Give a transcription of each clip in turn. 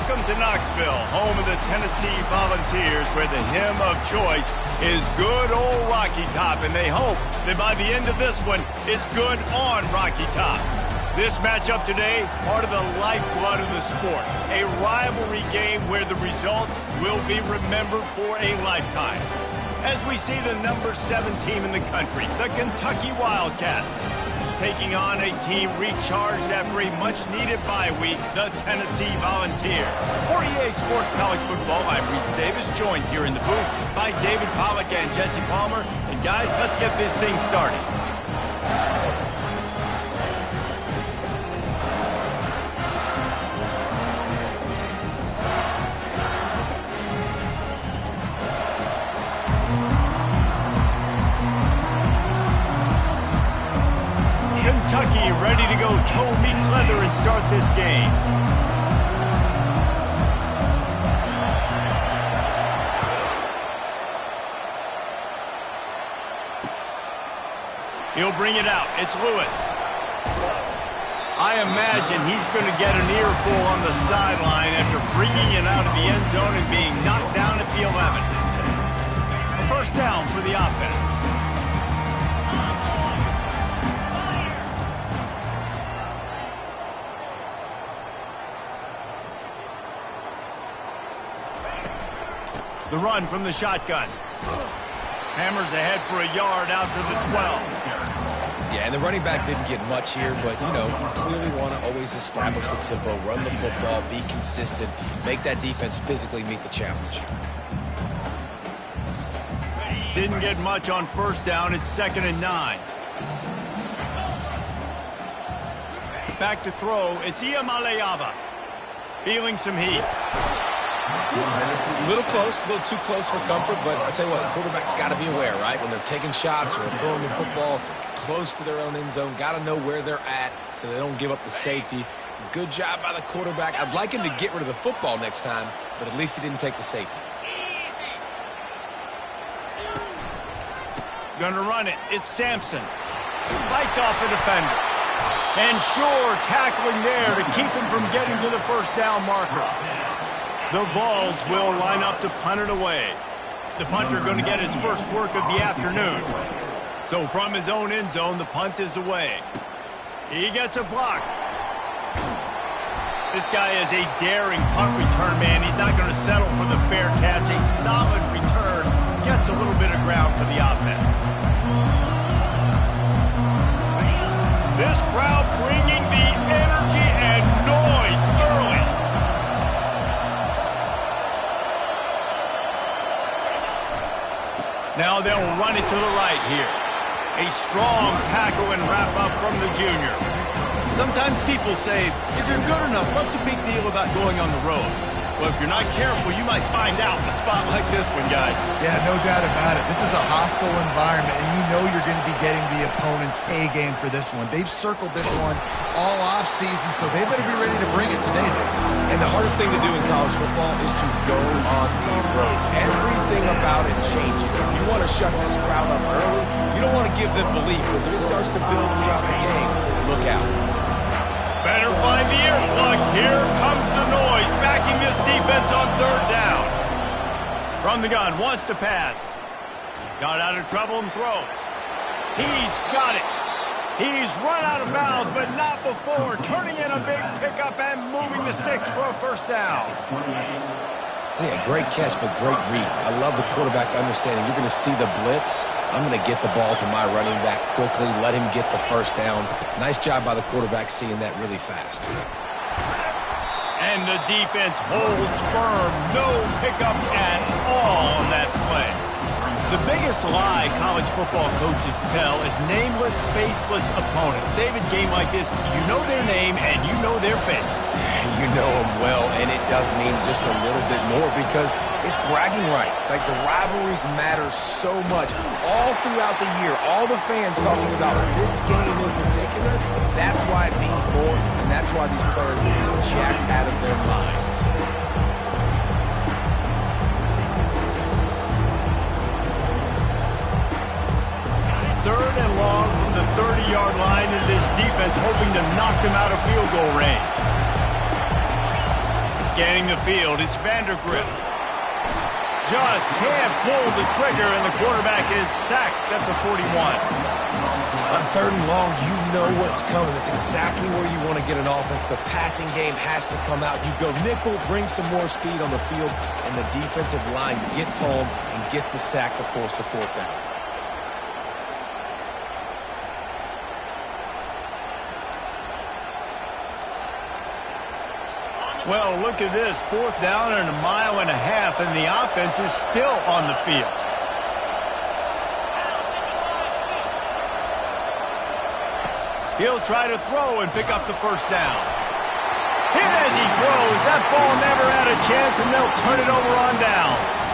Welcome to Knoxville, home of the Tennessee Volunteers, where the hymn of choice is good old Rocky Top, and they hope that by the end of this one, it's good on Rocky Top. This matchup today, part of the lifeblood of the sport, a rivalry game where the results will be remembered for a lifetime. As we see the number 7 team in the country, the Kentucky Wildcats, taking on a team recharged after a much-needed bye week, the Tennessee Volunteers. For EA Sports College Football, I'm Reese Davis, joined here in the booth by David Pollack and Jesse Palmer. And guys, let's get this thing started. Kentucky ready to go toe meets leather and start this game. He'll bring it out. It's Lewis. I imagine he's going to get an earful on the sideline after bringing it out of the end zone and being knocked down at the 11. A first down for the offense. The run from the shotgun. Hammers ahead for a yard out to the 12. Yeah, and the running back didn't get much here, but, you know, you clearly want to always establish the tempo, run the football, be consistent, make that defense physically meet the challenge. Didn't get much on first down. It's 2nd and 9. Back to throw. It's Iamaleava. Feeling some heat. And it's a little close, a little too close for comfort, but I'll tell you what, the quarterback's got to be aware, right? When they're taking shots or throwing the football close to their own end zone, got to know where they're at so they don't give up the safety. Good job by the quarterback. I'd like him to get rid of the football next time, but at least he didn't take the safety. Gonna run it. It's Sampson. Fights off the defender. And sure, tackling there to keep him from getting to the first down marker. The Vols will line up to punt it away. The punter going to get his first work of the afternoon. So from his own end zone, the punt is away. He gets a block. This guy is a daring punt return man. He's not going to settle for the fair catch. A solid return gets a little bit of ground for the offense. This crowd bringing the energy and noise early. Now they'll run it to the right here. A strong tackle and wrap up from the junior. Sometimes people say, if you're good enough, what's the big deal about going on the road? Well, if you're not careful, you might find out in a spot like this one, guys. Yeah, no doubt about it. This is a hostile environment, and you know you're going to be getting the opponent's A game for this one. They've circled this one all off-season, so they better be ready to bring it today, Dave. And the hardest thing to do in college football is to go on the road. Everything about it changes. If you want to shut this crowd up early, you don't want to give them belief, because if it starts to build throughout the game, look out. Better find the earplugs. Here comes the noise, backing this defense on 3rd down. From the gun, wants to pass. Got out of trouble and throws. He's got it. He's run out of bounds, but not before. Turning in a big pickup and moving the sticks for a first down. Yeah, great catch, but great read. I love the quarterback understanding. You're going to see the blitz. I'm going to get the ball to my running back quickly, let him get the first down. Nice job by the quarterback seeing that really fast. And the defense holds firm. No pickup at all on that play. The biggest lie college football coaches tell is nameless, faceless opponent. David, game like this, you know their name and you know their face. You know them well, and it does mean just a little bit more because it's bragging rights. Like, the rivalries matter so much. All throughout the year, all the fans talking about this game in particular, that's why it means more, and that's why these players will be jacked out of their minds. Third and long from the 30-yard line, and this defense hoping to knock them out of field goal range. Scanning the field, it's Vandergrift. Just can't pull the trigger, and the quarterback is sacked at the 41. On 3rd and long, you know what's coming. That's exactly where you want to get an offense. The passing game has to come out. You go nickel, bring some more speed on the field, and the defensive line gets home and gets the sack to force the 4th down. Well, look at this. 4th down and 1.5 miles, and the offense is still on the field. He'll try to throw and pick up the 1st down. Hit as he throws. That ball never had a chance, and they'll turn it over on downs.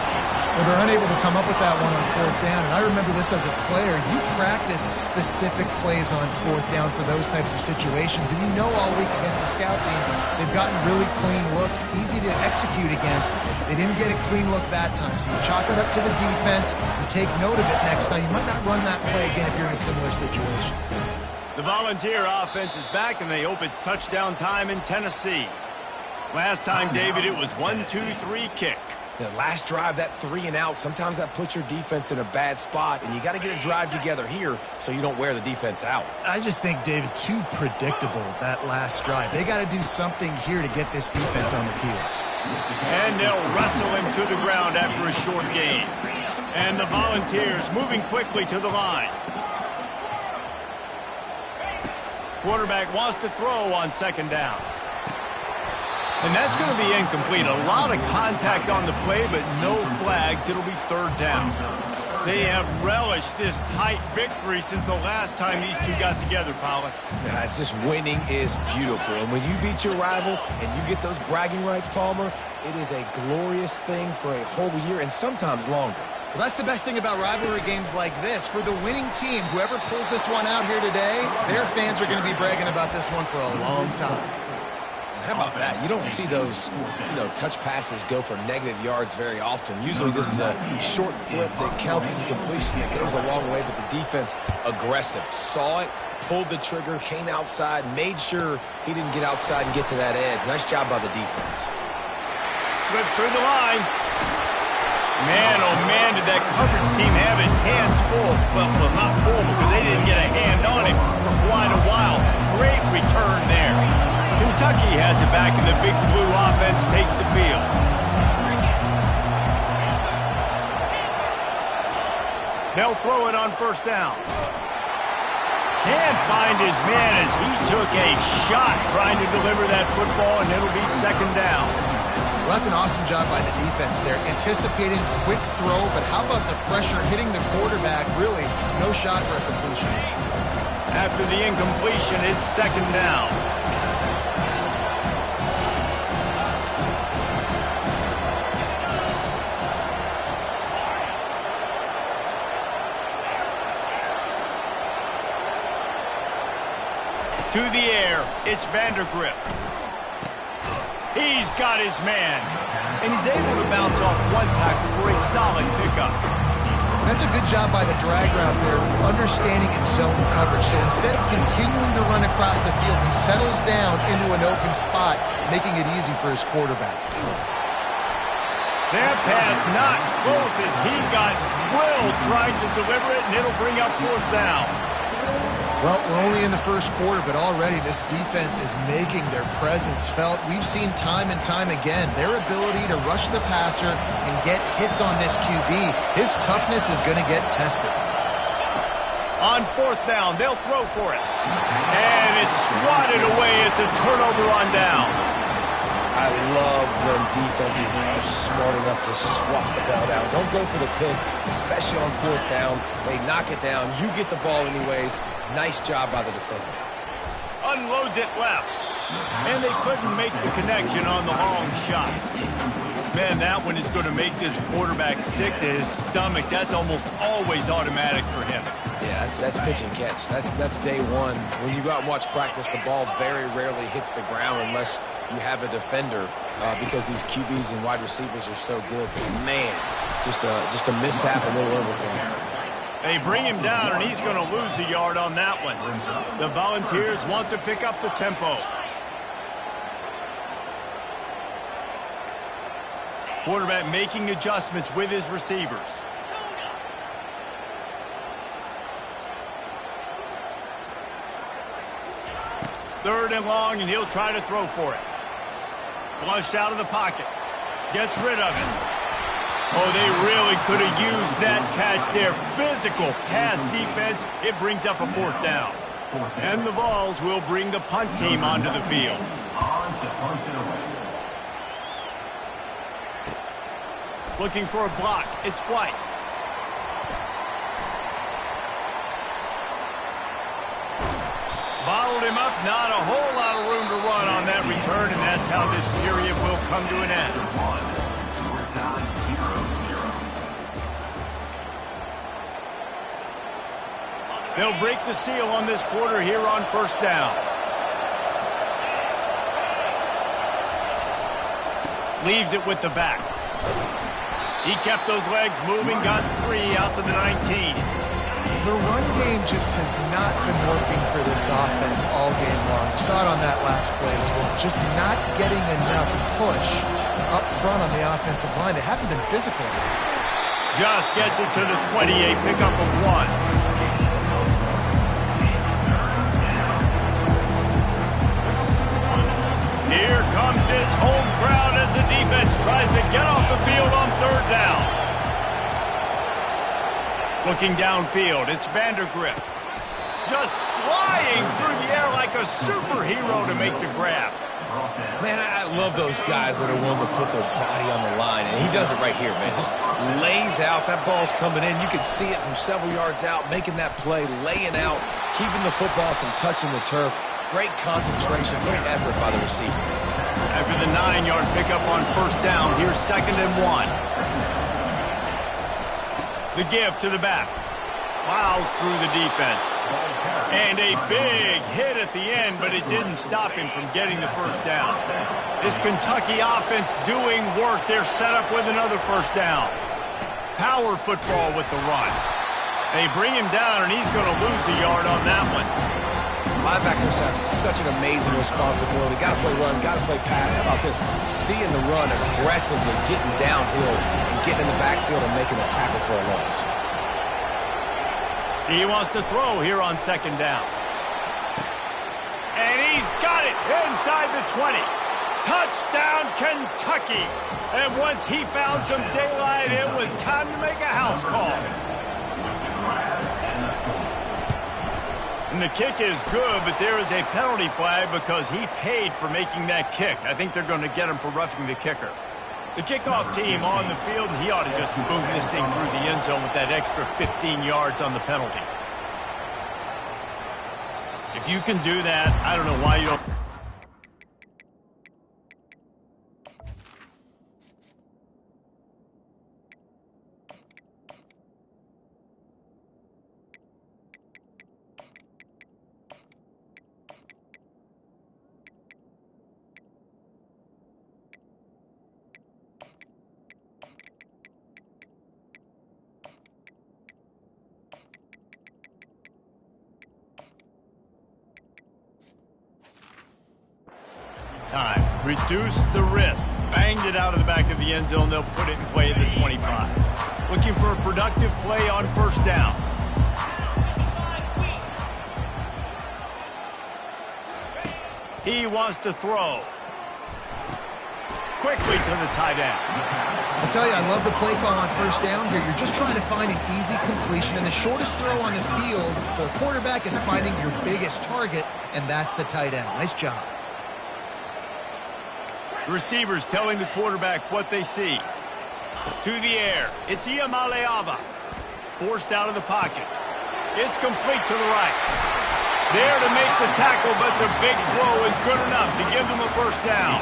Well, they're unable to come up with that one on 4th down, and I remember this as a player. You practice specific plays on 4th down for those types of situations, and you know all week against the scout team, they've gotten really clean looks, easy to execute against. They didn't get a clean look that time, so you chalk it up to the defense. You take note of it next time. You might not run that play again if you're in a similar situation. The Volunteer offense is back, and they hope it's touchdown time in Tennessee. Last time, David, it was 1-2-3 kick. The last drive, that 3 and out, sometimes that puts your defense in a bad spot, and you got to get a drive together here so you don't wear the defense out. I just think, David, too predictable, that last drive. They got to do something here to get this defense on their heels. And they'll wrestle him to the ground after a short gain. And the Volunteers moving quickly to the line. Quarterback wants to throw on 2nd down. And that's going to be incomplete. A lot of contact on the play, but no flags. It'll be 3rd down. They have relished this tight victory since the last time these two got together, Pollard. Yeah, it's just winning is beautiful. And when you beat your rival and you get those bragging rights, Palmer, it is a glorious thing for a whole year and sometimes longer. Well, that's the best thing about rivalry games like this. For the winning team, whoever pulls this one out here today, their fans are going to be bragging about this one for a long time. How about that? You don't see those, touch passes go for negative yards very often. Usually this is a short flip that counts as a completion that goes a long way, but the defense aggressive. Saw it, pulled the trigger, came outside, made sure he didn't get outside and get to that edge. Nice job by the defense. Slips through the line. Man, oh man, did that coverage team have its hands full. Well, not full because they didn't get a hand on him for quite a while. Great return there. Kentucky has it back, and the big blue offense takes the field. They'll throw it on 1st down. Can't find his man as he took a shot trying to deliver that football, and it'll be 2nd down. Well, that's an awesome job by the defense there. Anticipating quick throw, but how about the pressure hitting the quarterback? Really, no shot for a completion. After the incompletion, it's 2nd down. To the air, it's Vandergrift. He's got his man, and he's able to bounce off one tackle for a solid pickup. That's a good job by the drag route there, understanding its zone coverage. So instead of continuing to run across the field, he settles down into an open spot, making it easy for his quarterback. That pass not close as he got drilled trying to deliver it, and it'll bring up 4th down. Well, we're only in the 1st quarter, but already this defense is making their presence felt. We've seen time and time again their ability to rush the passer and get hits on this QB. His toughness is going to get tested. On 4th down, they'll throw for it. And it's swatted away. It's a turnover on downs. I love when defenses are smart enough to swap the ball down. Don't go for the pick, especially on 4th down. They knock it down. You get the ball anyways. Nice job by the defender. Unloads it left. And they couldn't make the connection on the long shot. Man, that one is going to make this quarterback sick to his stomach. That's almost always automatic for him. Yeah, that's pitch and catch. That's day one. When you go out and watch practice, the ball very rarely hits the ground unless you have a defender because these QBs and wide receivers are so good. But man, just a mishap, a little overthrown. They bring him down, and he's going to lose a yard on that one. The Volunteers want to pick up the tempo. Quarterback making adjustments with his receivers. Third and long, and he'll try to throw for it. Flushed out of the pocket. Gets rid of it. Oh, they really could have used that catch there. Physical pass defense. It brings up a fourth down. And the Vols will bring the punt team onto the field. Looking for a block. It's White. Bottled him up. Not a whole lot of room to run on that return, and that's how this period will come to an end. They'll break the seal on this quarter here on first down. Leaves it with the back. He kept those legs moving, got 3 out to the 19. The run game just has not been working for this offense all game long. We saw it on that last play as well. Just not getting enough push up front on the offensive line. They haven't been physical. Just gets it to the 28, pickup of 1. Here comes this home crowd as the defense tries to get off the field on third down. Looking downfield, it's Vandergrift. Just flying through the air like a superhero to make the grab. Man, I love those guys that are willing to put their body on the line, and he does it right here, man. Just lays out. That ball's coming in. You can see it from several yards out, making that play, laying out, keeping the football from touching the turf. Great concentration, great effort by the receiver. After the 9-yard pickup on first down, here's 2nd and 1. The give to the back. Plows through the defense. And a big hit at the end, but it didn't stop him from getting the first down. This Kentucky offense doing work. They're set up with another first down. Power football with the run. They bring him down, and he's going to lose a yard on that one. Linebackers have such an amazing responsibility. Got to play run, got to play pass. How about this? Seeing the run aggressively, getting downhill, and getting in the backfield and making a tackle for a loss. He wants to throw here on 2nd down. And he's got it inside the 20. Touchdown, Kentucky. And once he found some daylight, it was time to make a house call. And the kick is good, but there is a penalty flag because he paid for making that kick. I think they're going to get him for roughing the kicker. The kickoff team on the field, and he ought to just boom this thing through the end zone with that extra 15 yards on the penalty. If you can do that, I don't know why you don't... Time. Reduce the risk. Banged it out of the back of the end zone. They'll put it in play at the 25. Looking for a productive play on first down. He wants to throw. Quickly to the tight end. I tell you, I love the play call on first down here. You're just trying to find an easy completion, and the shortest throw on the field for a quarterback is finding your biggest target, and that's the tight end. Nice job. Receivers telling the quarterback what they see. To the air. It's Iamaleava. Forced out of the pocket. It's complete to the right. There to make the tackle, but the big throw is good enough to give them a first down.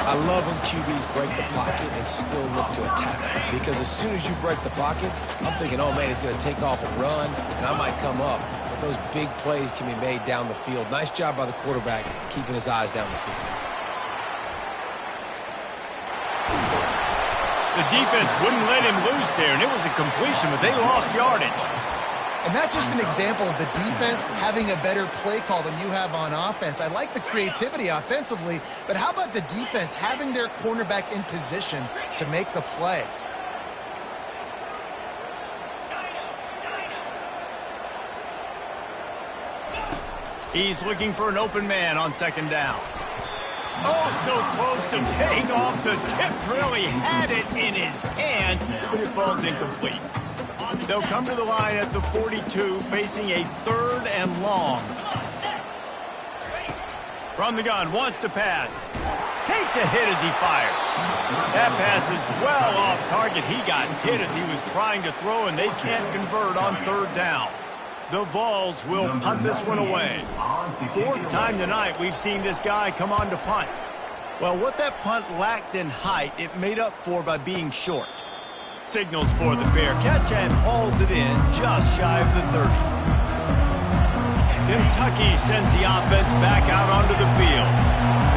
I love when QBs break the pocket and still look to attack. Because as soon as you break the pocket, I'm thinking, oh man, he's going to take off and run, and I might come up. But those big plays can be made down the field. Nice job by the quarterback keeping his eyes down the field. The defense wouldn't let him loose there, and it was a completion, but they lost yardage. And that's just an example of the defense having a better play call than you have on offense. I like the creativity offensively, but how about the defense having their cornerback in position to make the play? He's looking for an open man on second down. Oh, so close to paying off. The tip really had it in his hands, but it falls incomplete. They'll come to the line at the 42, facing a 3rd and long. From the gun, wants to pass. Takes a hit as he fires. That pass is well off target. He got hit as he was trying to throw, and they can't convert on 3rd down. The Vols will punt this one away. 4th time tonight we've seen this guy come on to punt. Well, what that punt lacked in height, it made up for by being short. Signals for the fair catch and hauls it in just shy of the 30. Kentucky sends the offense back out onto the field.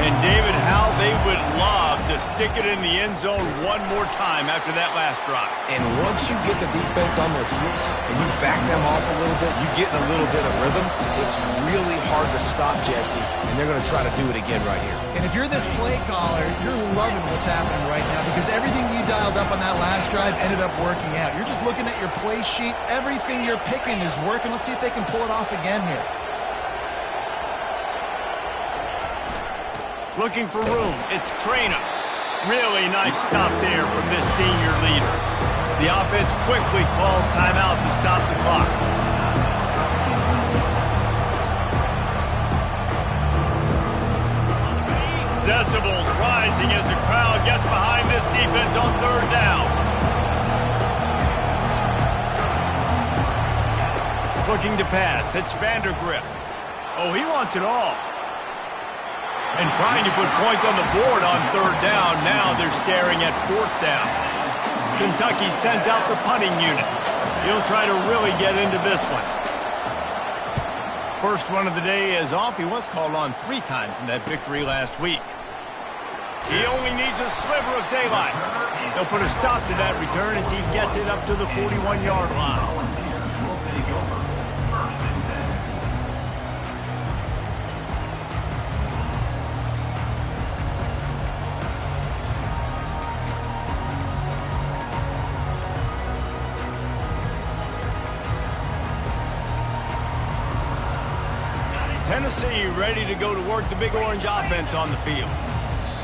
And David, how they would love to stick it in the end zone one more time after that last drive. And once you get the defense on their heels and you back them off a little bit, you get a little bit of rhythm, it's really hard to stop, Jesse, and they're going to try to do it again right here. And if you're this play caller, you're loving what's happening right now because everything you dialed up on that last drive ended up working out. You're just looking at your play sheet. Everything you're picking is working. Let's see if they can pull it off again here. Looking for room. It's Trina. Really nice stop there from this senior leader. The offense quickly calls timeout to stop the clock. Decibels rising as the crowd gets behind this defense on 3rd down. Looking to pass. It's Vandergrift. Oh, he wants it all. And trying to put points on the board on 3rd down. Now they're staring at 4th down. Kentucky sends out the punting unit. He'll try to really get into this one. First one of the day is off. He was called on 3 times in that victory last week. He only needs a sliver of daylight. They'll put a stop to that return as he gets it up to the 41-yard line. Tennessee ready to go to work the Big Orange offense on the field.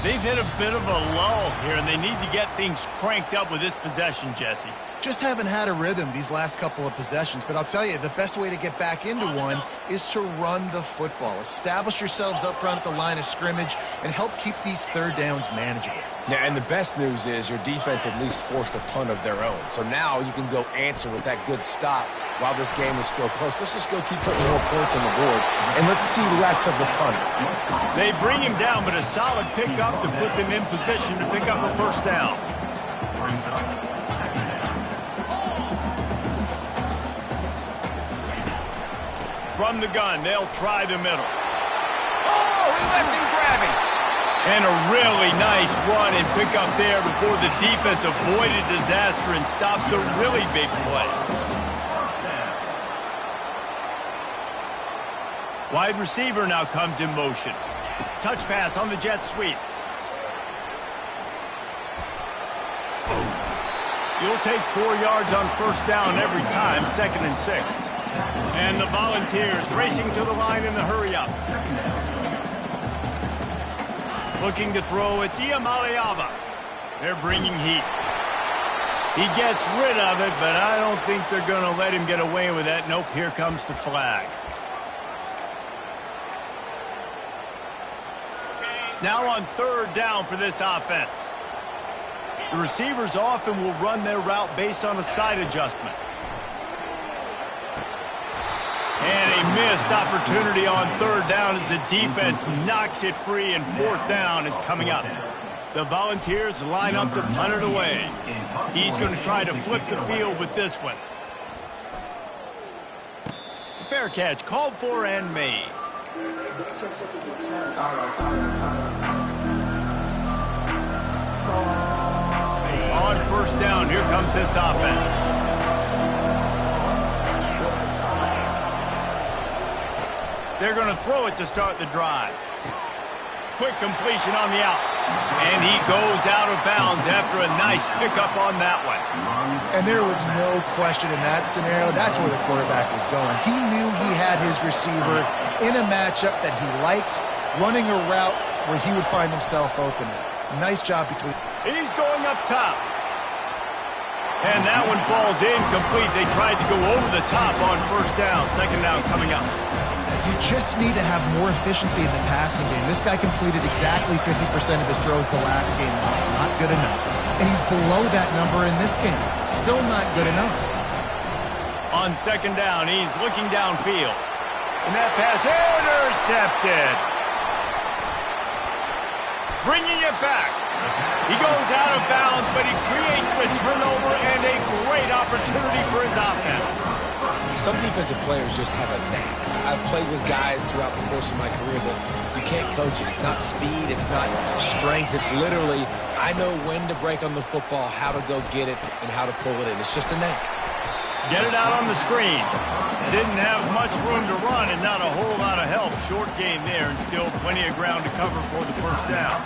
They've hit a bit of a lull here, and they need to get things cranked up with this possession, Jesse. Just haven't had a rhythm these last couple of possessions, but I'll tell you, the best way to get back into one is to run the football. Establish yourselves up front at the line of scrimmage and help keep these 3rd downs manageable. Yeah, and the best news is your defense at least forced a punt of their own. So now you can go answer with that good stop while this game is still close. Let's just go keep putting more points on the board, and let's see less of the punter. They bring him down, but a solid pickup to put them in position to pick up a 1st down. From the gun, they'll try the middle. Oh, he left him grabbing. And a really nice run and pick up there before the defense avoided disaster and stopped the really big play. Wide receiver now comes in motion. Touch pass on the jet sweep. You'll take 4 yards on 1st down every time, 2nd and 6. And the Volunteers racing to the line in the hurry-up. Looking to throw, it's Iamaleava. They're bringing heat. He gets rid of it, but I don't think they're going to let him get away with that. Nope, here comes the flag. Now on 3rd down for this offense. The receivers often will run their route based on a side adjustment. And a missed opportunity on 3rd down as the defense knocks it free, and 4th down is coming up. The Volunteers line up to punt it away. He's going to try to flip the field with this one. Fair catch called for and made. On 1st down, here comes this offense. They're going to throw it to start the drive. Quick completion on the out. And he goes out of bounds after a nice pickup on that one. And there was no question in that scenario. That's where the quarterback was going. He knew he had his receiver in a matchup that he liked, running a route where he would find himself open. Nice job between. He's going up top. And that one falls incomplete. They tried to go over the top on first down. Second down coming up. You just need to have more efficiency in the passing game. This guy completed exactly 50% of his throws the last game. Not good enough. And he's below that number in this game. Still not good enough. On second down, he's looking downfield. And that pass intercepted. Bringing it back. He goes out of bounds, but he creates the turnover and a great opportunity for his offense. Some defensive players just have a knack. I've played with guys throughout the course of my career that you can't coach it. It's not speed, it's not strength. It's literally, I know when to break on the football, how to go get it, and how to pull it in. It's just a knack. Get it out on the screen. Didn't have much room to run and not a whole lot of help. Short gain there and still plenty of ground to cover for the first down.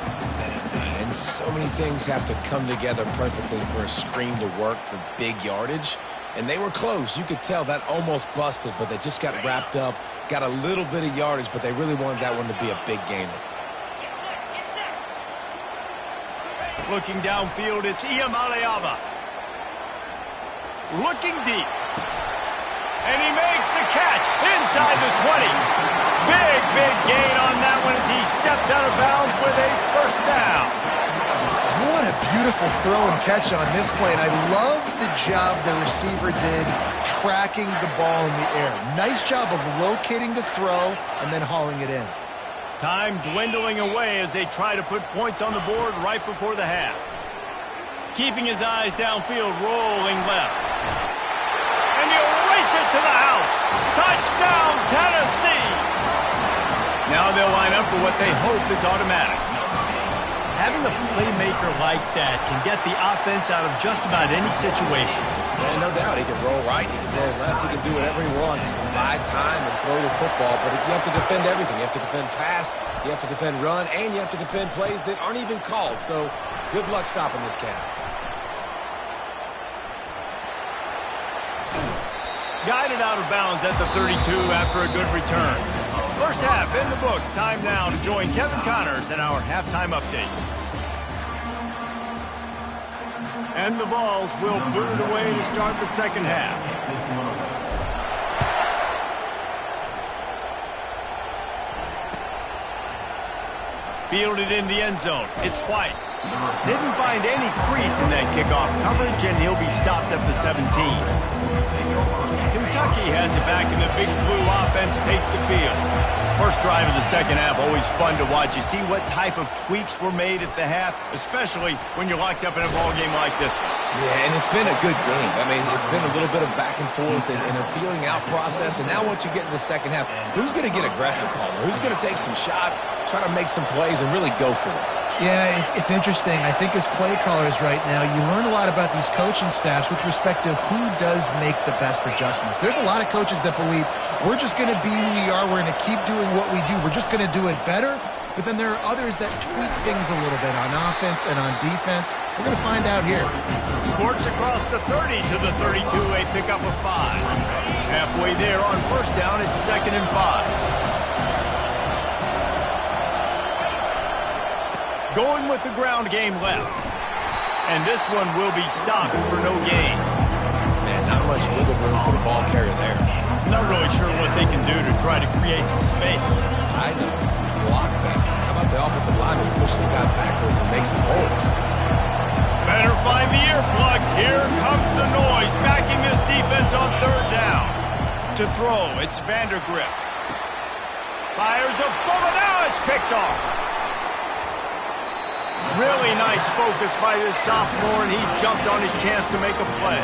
And so many things have to come together perfectly for a screen to work for big yardage. And they were close. You could tell that almost busted, but they just got wrapped up, got a little bit of yardage, but they really wanted that one to be a big gainer. Looking downfield, it's Iamaleava. Looking deep. And he makes the catch inside the 20. Big gain on that one as he steps out of bounds with a first down. What a beautiful throw and catch on this play. And I love the job the receiver did tracking the ball in the air. Nice job of locating the throw and then hauling it in. Time dwindling away as they try to put points on the board right before the half. Keeping his eyes downfield, rolling left. And he'll race it to the house. Touchdown, Tennessee! Now they'll line up for what they hope is automatic. Having a playmaker like that can get the offense out of just about any situation. Yeah, no doubt. He can roll right, he can roll left, he can do whatever he wants. Buy time and throw the football, but you have to defend everything. You have to defend pass, you have to defend run, and you have to defend plays that aren't even called. So good luck stopping this cat. Guided out of bounds at the 32 after a good return. First half in the books. Time now to join Kevin Connors in our halftime update. And the Vols will boot it away to start the second half. Fielded in the end zone. It's White. Didn't find any crease in that kickoff coverage, and he'll be stopped at the 17. Kentucky has it back, and the Big Blue offense takes the field. First drive of the second half, always fun to watch. You see what type of tweaks were made at the half, especially when you're locked up in a ball game like this one. Yeah, and it's been a good game. I mean, it's been a little bit of back and forth and a feeling out process. And now once you get in the second half, who's going to get aggressive, Palmer? Who's going to take some shots, try to make some plays, and really go for it? Yeah, it's interesting. I think as play callers right now, you learn a lot about these coaching staffs with respect to who does make the best adjustments. There's a lot of coaches that believe we're just going to be who we are. We're going to keep doing what we do. We're just going to do it better. But then there are others that tweak things a little bit on offense and on defense. We're going to find out here. Sports across the 30 to the 32, a pickup of 5. Halfway there on first down, it's 2nd and 5. Going with the ground game left. And this one will be stopped for no gain. Man, not much wiggle room for the ball carrier there. Not really sure what they can do to try to create some space. I know. Block better. How about the offensive lineman push some guy backwards and make some holes? Better find the earplugs. Here comes the noise. Backing this defense on third down. To throw, it's Vandergrift. Fires above it. Now it's picked off. Really nice focus by this sophomore, and he jumped on his chance to make a play.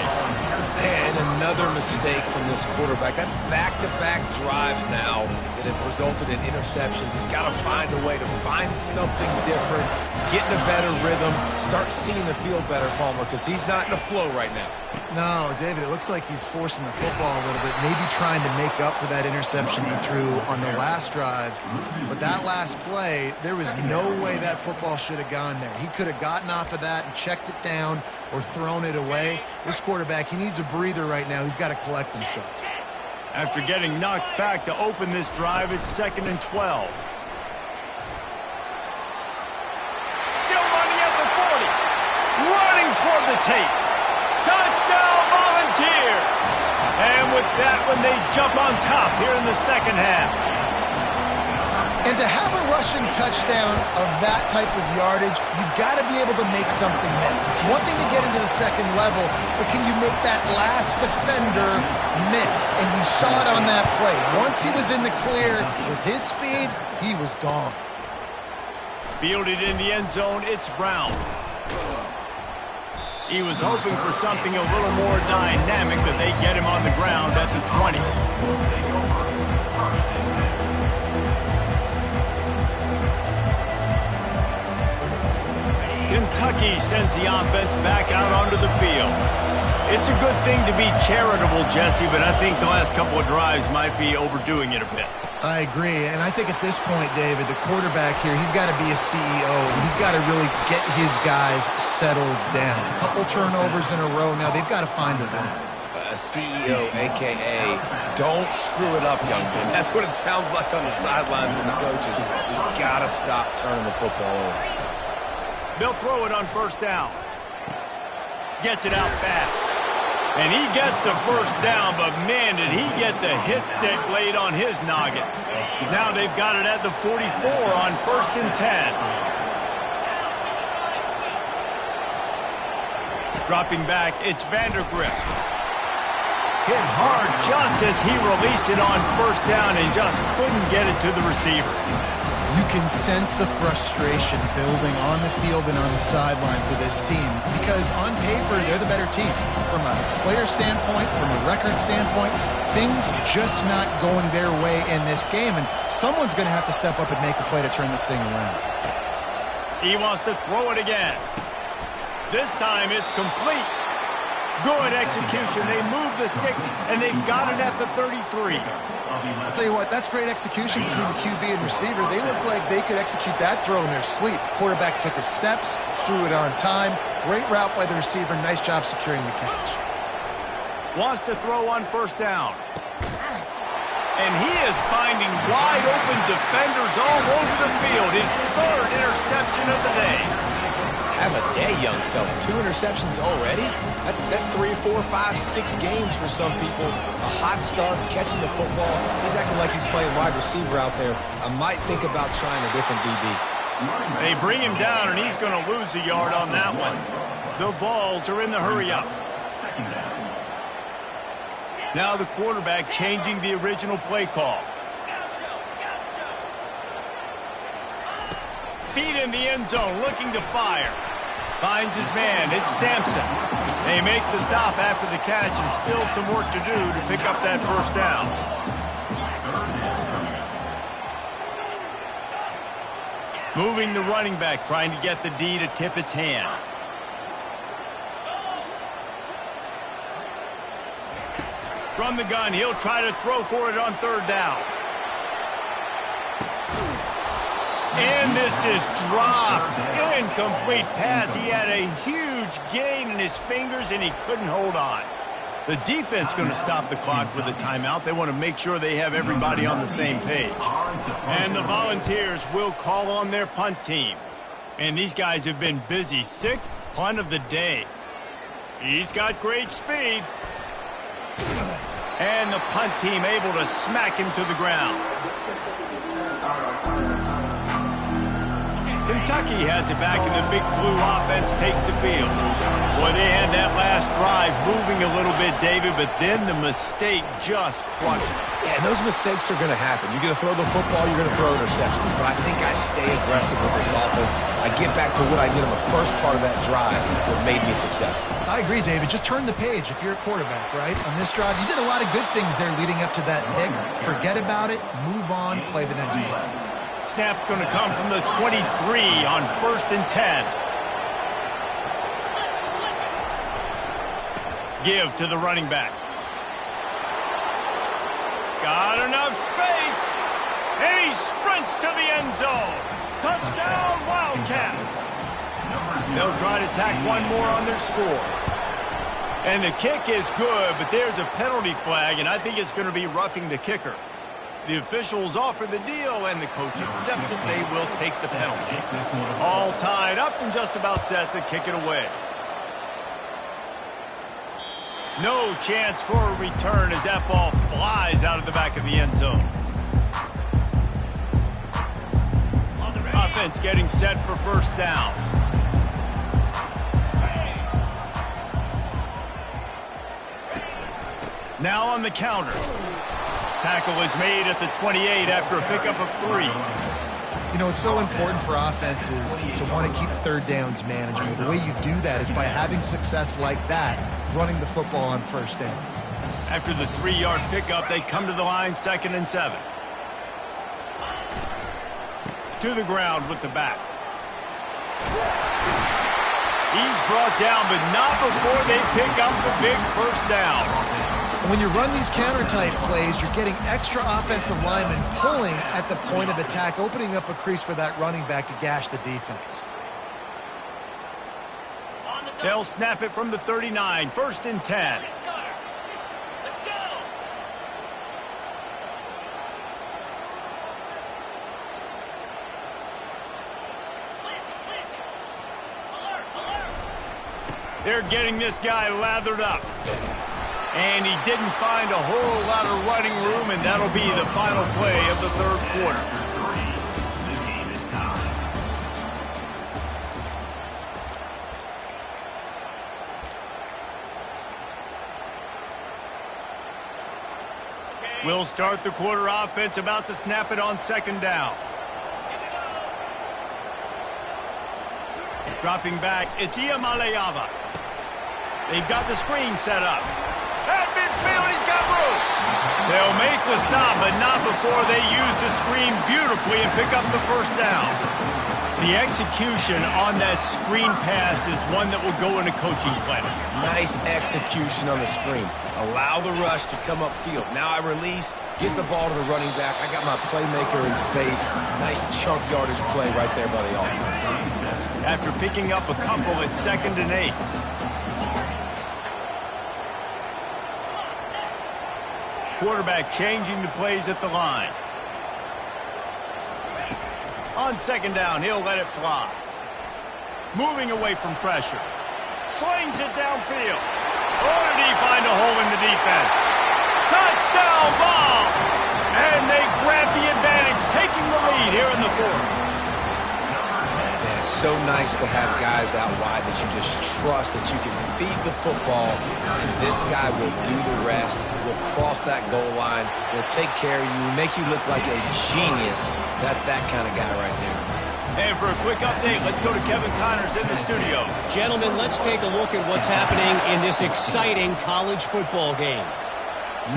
And another mistake from this quarterback. That's back-to-back drives now that have resulted in interceptions. He's got to find a way to find something different, get in a better rhythm, start seeing the field better, Palmer, because he's not in the flow right now. No, David, it looks like he's forcing the football a little bit, maybe trying to make up for that interception he threw on the last drive. But that last play, there was no way that football should have gone there. He could have gotten off of that and checked it down or thrown it away. This quarterback, he needs a breather right now. He's got to collect himself. After getting knocked back to open this drive, it's 2nd and 12. Still running at the 40. Running toward the tape. Touchdown, Volunteers! And with that one, they jump on top here in the second half. And to have a rushing touchdown of that type of yardage, you've got to be able to make something miss. It's one thing to get into the second level, but can you make that last defender miss? And you saw it on that play. Once he was in the clear with his speed, he was gone. Fielded in the end zone, it's Brown. He was hoping for something a little more dynamic, but they get him on the ground at the 20. Kentucky sends the offense back out onto the field. It's a good thing to be charitable, Jesse, but I think the last couple of drives might be overdoing it a bit. I agree, and I think at this point, David, the quarterback here, he's got to be a CEO. He's got to really get his guys settled down. A couple turnovers in a row now. They've got to find a rhythm. CEO, a.k.a. don't screw it up, young man. That's what it sounds like on the sidelines with the coaches. We got to stop turning the football over. They'll throw it on first down. Gets it out fast. And he gets the first down, but man, did he get the hit stick laid on his noggin. Now they've got it at the 44 on 1st and 10. Dropping back, it's Vandergrift. Hit hard just as he released it on first down and just couldn't get it to the receiver. You can sense the frustration building on the field and on the sideline for this team because on paper, they're the better team. From a player standpoint, from a record standpoint, things just not going their way in this game, and someone's going to have to step up and make a play to turn this thing around. He wants to throw it again. This time it's complete. Good execution. They move the sticks, and they've got it at the 33. I'll tell you what, that's great execution between the QB and receiver. They look like they could execute that throw in their sleep. Quarterback took his steps, threw it on time. Great route by the receiver. Nice job securing the catch. Wants to throw on first down. And he is finding wide open defenders all over the field. His 3rd interception of the day. Have a day, young fella. 2 interceptions already? That's 3, 4, 5, 6 games for some people. A hot start, catching the football. He's acting like he's playing wide receiver out there. I might think about trying a different DB. They bring him down, and he's going to lose a yard on that one. The Vols are in the hurry-up. Now the quarterback changing the original play call. Feet in the end zone, looking to fire. Finds his man. It's Sampson. They make the stop after the catch and still some work to do to pick up that first down. Moving the running back, trying to get the D to tip its hand. From the gun, he'll try to throw for it on 3rd down. And this is dropped. Incomplete pass. He had a huge gain in his fingers, and he couldn't hold on. The defense going to stop the clock with a timeout. They want to make sure they have everybody on the same page. And the Volunteers will call on their punt team. And these guys have been busy. 6th punt of the day. He's got great speed. And the punt team able to smack him to the ground. Kentucky has it back, and the Big Blue offense takes the field. Boy, they had that last drive moving a little bit, David, but then the mistake just crushed them. Yeah, those mistakes are going to happen. You're going to throw the football, you're going to throw interceptions, but I think I stay aggressive with this offense. I get back to what I did on the first part of that drive that made me successful. I agree, David. Just turn the page if you're a quarterback, right? On this drive, you did a lot of good things there leading up to that pick. Forget about it, move on, play the next play. Snap's going to come from the 23 on 1st and 10. Give to the running back. Got enough space. And he sprints to the end zone. Touchdown, Wildcats. They'll try to tack one more on their score. And the kick is good, but there's a penalty flag, and I think it's going to be roughing the kicker. The officials offer the deal, and the coach accepts it. They will take the penalty. All tied up and just about set to kick it away. No chance for a return as that ball flies out of the back of the end zone. Offense getting set for first down. Now on the counter. Tackle is made at the 28 after a pickup of 3. You know, it's so important for offenses to want to keep third downs manageable. The way you do that is by having success like that, running the football on first down. After the 3-yard pickup, they come to the line, 2nd and 7. To the ground with the back. He's brought down, but not before they pick up the big first down. When you run these counter-type plays, you're getting extra offensive linemen pulling at the point of attack, opening up a crease for that running back to gash the defense. They'll snap it from the 39, 1st and 10. They're getting this guy lathered up. And he didn't find a whole lot of running room, and that'll be the final play of the 3rd quarter. We'll start the quarter offense, about to snap it on 2nd down. Dropping back, it's Iamaleava. They've got the screen set up. At midfield, he's got room. They'll make the stop, but not before they use the screen beautifully and pick up the first down. The execution on that screen pass is one that will go in a coaching plan. Nice execution on the screen. Allow the rush to come upfield. Now I release, get the ball to the running back. I got my playmaker in space. Nice chunk yardage play right there by the offense. After picking up a couple at 2nd and 8. Quarterback changing the plays at the line. On 2nd down, he'll let it fly. Moving away from pressure. Slings it downfield. Oh, did he find a hole in the defense? Touchdown, Vols! And they grab the advantage, taking the lead here in the 4th. Man, it's so nice to have guys out wide that you just trust that you can feed the football, and this guy will do the rest. Will cross that goal line, will take care of you, make you look like a genius. That's that kind of guy right there. And for a quick update, let's go to Kevin Connors in the studio. Gentlemen, let's take a look at what's happening in this exciting college football game.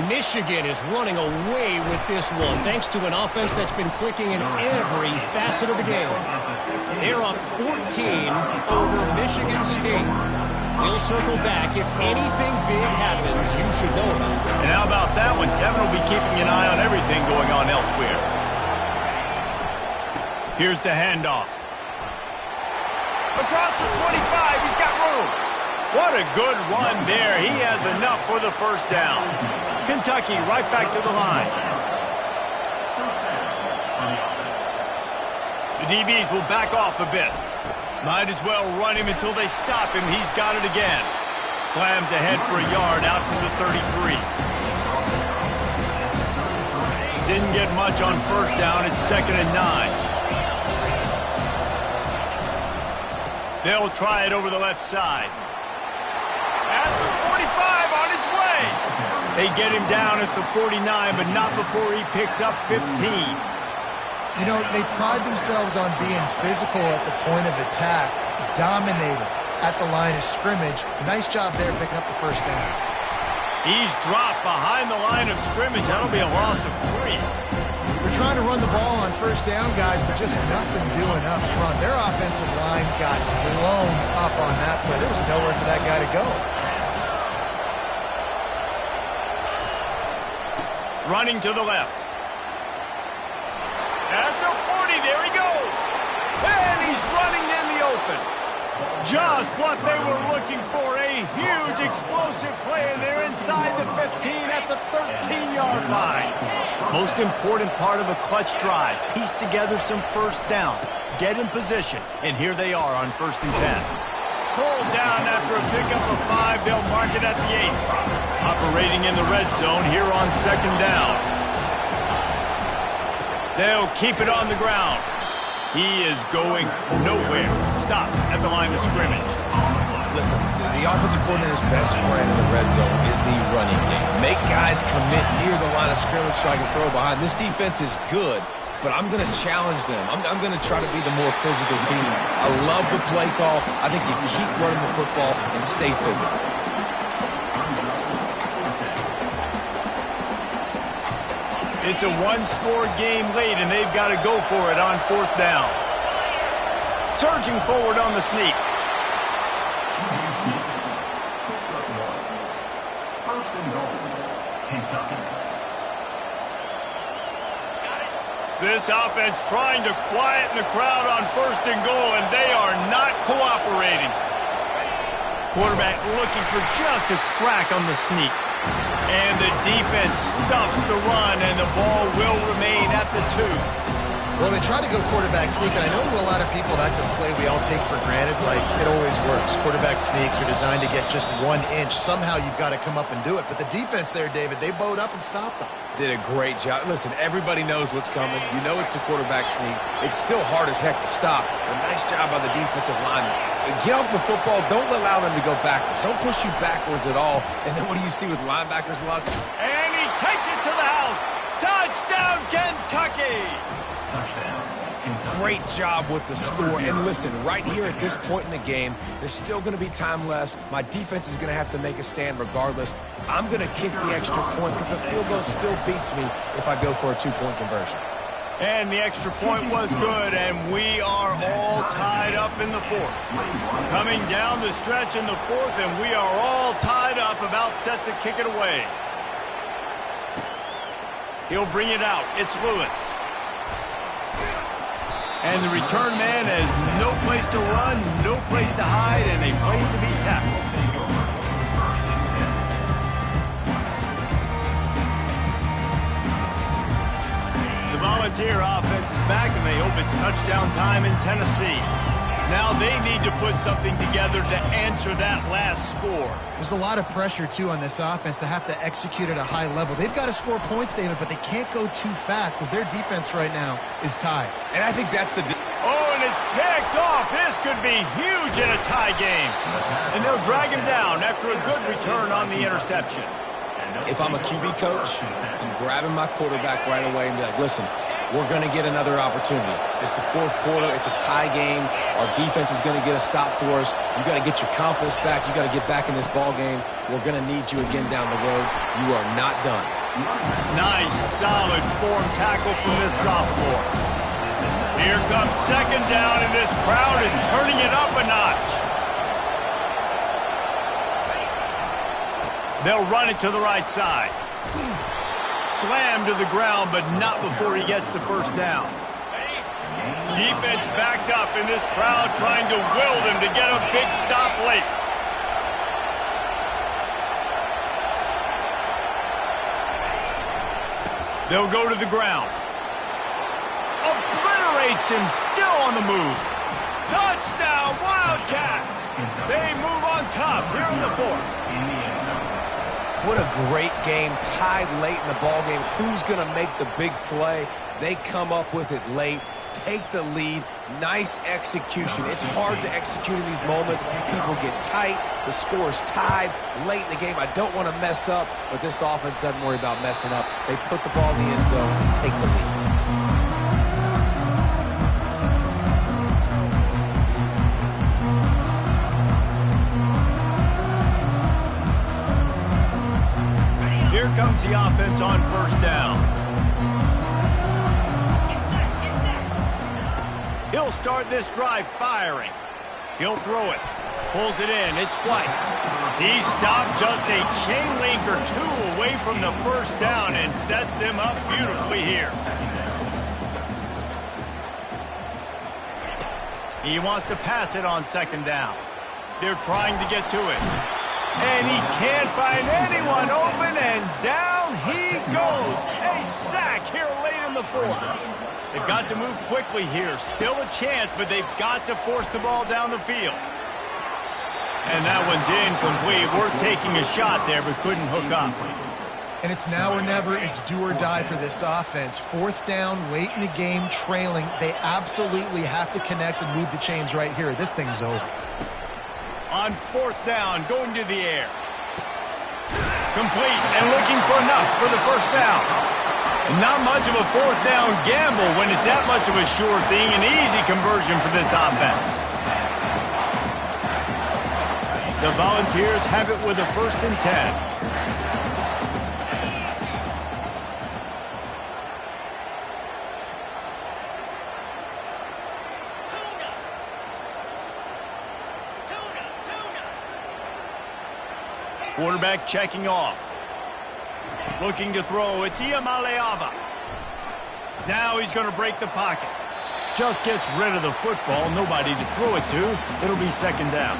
Michigan is running away with this one, thanks to an offense that's been clicking in every facet of the game. They're up 14 over Michigan State. We'll circle back. If anything big happens, you should know about it. And how about that one? Kevin will be keeping an eye on everything going on elsewhere. Here's the handoff. Across the 25, he's got room. What a good run there. He has enough for the first down. Kentucky right back to the line. The DBs will back off a bit. Might as well run him until they stop him. He's got it again. Slams ahead for a yard out to the 33. Didn't get much on first down. It's 2nd and 9. They'll try it over the left side. At the 45, on his way. They get him down at the 49, but not before he picks up 15. You know, they pride themselves on being physical at the point of attack, dominating at the line of scrimmage. Nice job there picking up the first down. He's dropped behind the line of scrimmage. That'll be a loss of 3. We're trying to run the ball on first down, guys, but just nothing doing up front. Their offensive line got blown up on that play. There was nowhere for that guy to go. Running to the left. At the 40, there he goes. And he's running in the open. Just what they were looking for, a huge explosive play, and they're inside the 15 at the 13-yard line. Most important part of a clutch drive, piece together some first downs, get in position, and here they are on 1st and 10. Pulled down after a pickup of 5, they'll mark it at the 8. Operating in the red zone here on 2nd down. They'll keep it on the ground. He is going nowhere. Stop at the line of scrimmage. Listen, the offensive coordinator's best friend in the red zone is the running game. Make guys commit near the line of scrimmage so I can throw behind. This defense is good, but I'm going to challenge them. I'm going to try to be the more physical team. I love the play call. I think you keep running the football and stay physical. It's a one-score game late, and they've got to go for it on 4th down. Surging forward on the sneak. This offense trying to quieten the crowd on 1st and goal, and they are not cooperating. Quarterback looking for just a crack on the sneak. And the defense stuffs the run, and the ball will remain at the 2. Well, they try to go quarterback sneak, and I know to a lot of people that's a play we all take for granted. Like, it always works. Quarterback sneaks are designed to get just 1 inch. Somehow you've got to come up and do it. But the defense there, David, they bowed up and stopped them. Did a great job. Listen, everybody knows what's coming. You know it's a quarterback sneak. It's still hard as heck to stop. A nice job by the defensive lineman. Get off the football. Don't allow them to go backwards. Don't push you backwards at all. And then what do you see with linebackers a lot of times? And he takes it to the house. Touchdown, Kentucky! Great job with the score. And listen, right here at this point in the game, there's still going to be time left. My defense is going to have to make a stand regardless. I'm going to kick the extra point because the field goal still beats me if I go for a 2-point conversion. And the extra point was good, and we are all tied up in the 4th. Coming down the stretch in the 4th, and we are all tied up, about set to kick it away. He'll bring it out. It's Lewis. And the return man has no place to run, no place to hide, and a place to be tackled. The Volunteer offense is back, and they hope it's touchdown time in Tennessee. Now they need to put something together to answer that last score. There's a lot of pressure, too, on this offense to have to execute at a high level. They've got to score points, David, but they can't go too fast because their defense right now is tied. And I think that's the... Oh, and it's picked off. This could be huge in a tie game. And they'll drag him down after a good return on the interception. If I'm a QB coach, I'm grabbing my quarterback right away and be like, listen, we're going to get another opportunity. It's the 4th quarter. It's a tie game. Our defense is going to get a stop for us. You got to get your confidence back. You got to get back in this ball game. We're going to need you again down the road. You are not done. Nice, solid form tackle from this sophomore. Here comes 2nd down, and this crowd is turning it up a notch. They'll run it to the right side. Slammed to the ground, but not before he gets the 1st down. Defense backed up, and this crowd trying to will them to get a big stop late. They'll go to the ground. Obliterates him, still on the move. Touchdown, Wildcats! They move on top here in the 4th. What a great game, tied late in the ball game. Who's going to make the big play? They come up with it late, take the lead. Nice execution. It's hard to execute in these moments. People get tight. The score is tied late in the game. I don't want to mess up, but this offense doesn't worry about messing up. They put the ball in the end zone and take the lead. Here comes the offense on 1st down. He'll start this drive firing. He'll throw it. Pulls it in. It's White. He stopped just a chain link or two away from the first down and sets them up beautifully here. He wants to pass it on second down. They're trying to get to it. And he can't find anyone open, and down he goes. A sack here late in the fourth. They've got to move quickly here. Still a chance, but they've got to force the ball down the field. And that one's incomplete. Worth taking a shot there, but couldn't hook up. And it's now or never. It's do or die for this offense. Fourth down, late in the game, trailing. They absolutely have to connect and move the chains right here. This thing's over. On fourth down, going to the air. Complete and looking for enough for the first down. Not much of a fourth down gamble when it's that much of a sure thing. An easy conversion for this offense. The Volunteers have it with a 1st and 10. Quarterback checking off. Looking to throw. It's Iamaleava. Now he's going to break the pocket. Just gets rid of the football. Nobody to throw it to. It'll be second down.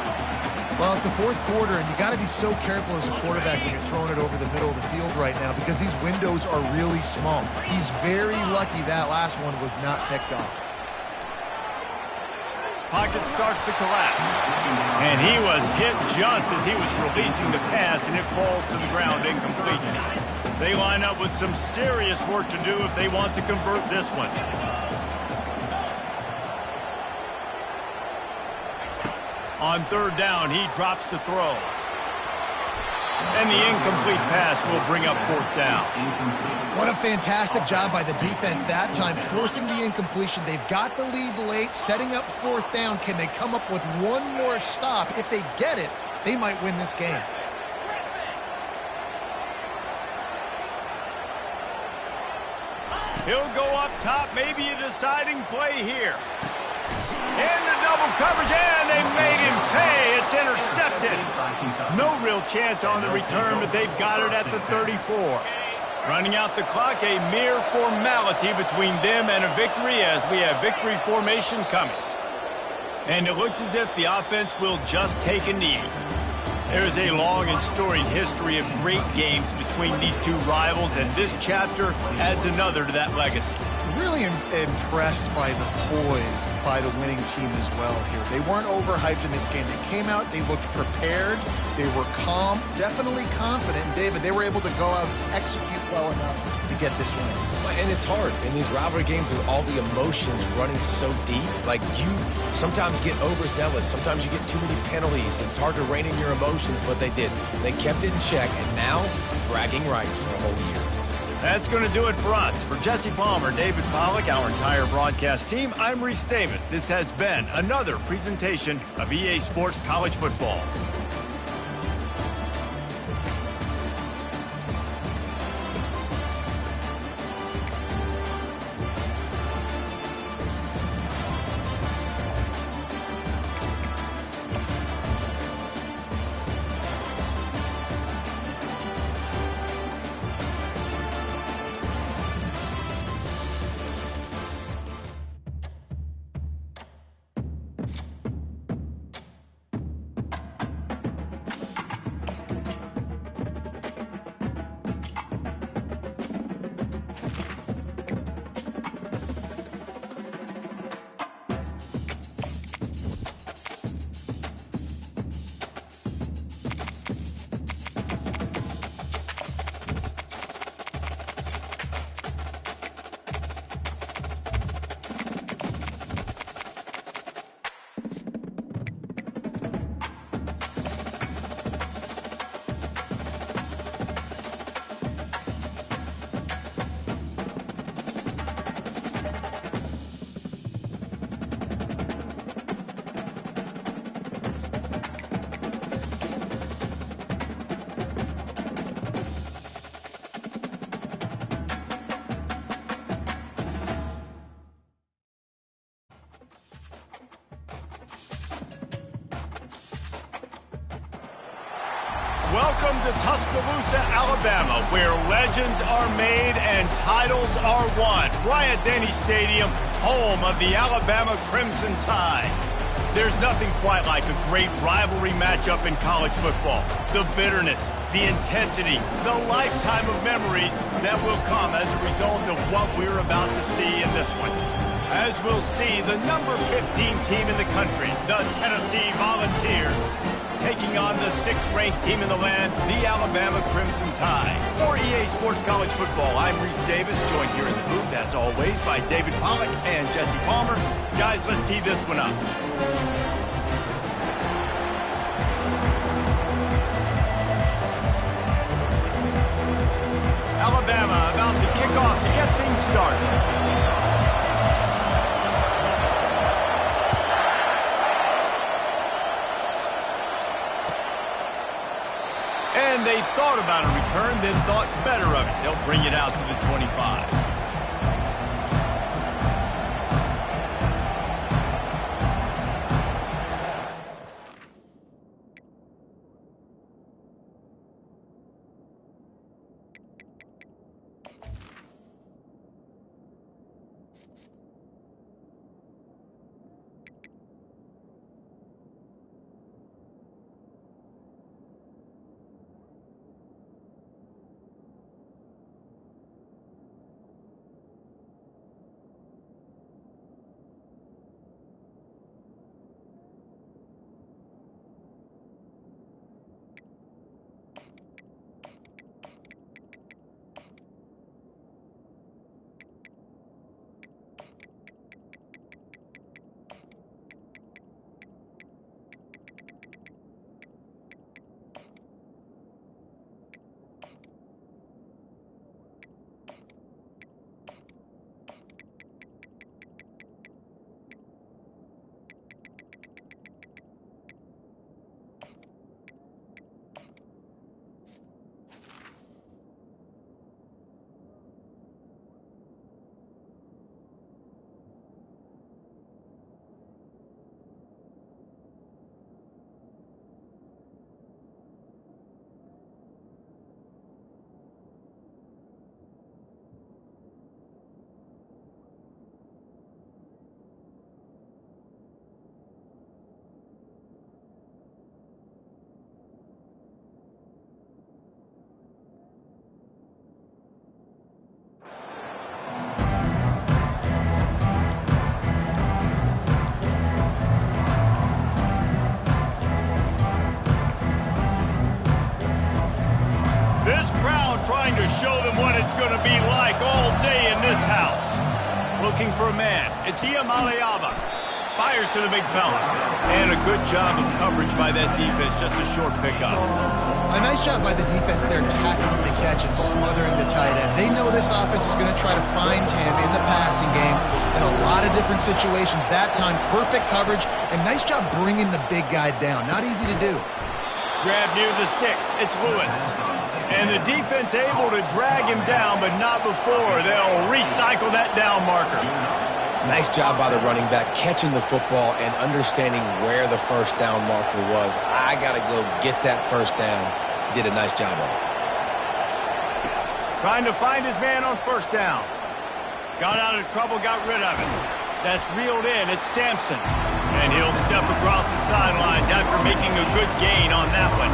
Well, it's the fourth quarter, and you got to be so careful as a quarterback when you're throwing it over the middle of the field right now because these windows are really small. He's very lucky that last one was not picked off. Pocket starts to collapse. And he was hit just as he was releasing the pass, and it falls to the ground incomplete. They line up with some serious work to do if they want to convert this one. On third down, he drops to throw. And the incomplete pass will bring up fourth down. What a fantastic job by the defense that time, forcing the incompletion. They've got the lead late, setting up fourth down. Can they come up with one more stop? If they get it, they might win this game. He'll go up top, maybe a deciding play here. Into double coverage, and they made him pay. It's intercepted. No real chance on the return, but they've got it at the 34. Running out the clock, a mere formality between them and a victory as we have victory formation coming. And it looks as if the offense will just take a knee. There is a long and storied history of great games between these two rivals, and this chapter adds another to that legacy. Really impressed by the poise by the winning team as well here. They weren't overhyped in this game. They came out, they looked prepared, they were calm, definitely confident. And David, they were able to go out and execute well enough to get this win. And it's hard in these rivalry games with all the emotions running so deep. Like, you sometimes get overzealous. Sometimes you get too many penalties. It's hard to rein in your emotions, but they did. They kept it in check, and now bragging rights for a whole year. That's going to do it for us. For Jesse Palmer, David Pollack, our entire broadcast team, I'm Reese Davis. This has been another presentation of EA Sports College Football. Welcome to Tuscaloosa, Alabama, where legends are made and titles are won. Bryant-Denny Stadium, home of the Alabama Crimson Tide. There's nothing quite like a great rivalry matchup in college football. The bitterness, the intensity, the lifetime of memories that will come as a result of what we're about to see in this one. As we'll see, the number 15 team in the country, the Tennessee Volunteers, taking on the 6th-ranked team in the land, the Alabama Crimson Tide. For EA Sports College Football, I'm Reese Davis, joined here in the booth, as always, by David Pollack and Jesse Palmer. Guys, let's tee this one up. Alabama about to kick off to get things started. And they thought about a return, then thought better of it. They'll bring it out to the 25. Trying to show them what it's going to be like all day in this house. Looking for a man. It's Iamaleava. Fires to the big fella. And a good job of coverage by that defense. Just a short pickup. A nice job by the defense there, tackling the catch and smothering the tight end. They know this offense is going to try to find him in the passing game in a lot of different situations. That time, perfect coverage, and nice job bringing the big guy down. Not easy to do. Grab near the sticks. It's Lewis. And the defense able to drag him down, but not before. They'll recycle that down marker. Nice job by the running back, catching the football and understanding where the first down marker was. I got to go get that first down. He did a nice job of it. Trying to find his man on first down. Got out of trouble, got rid of it. That's reeled in. It's Sampson. And he'll step across the sidelines after making a good gain on that one.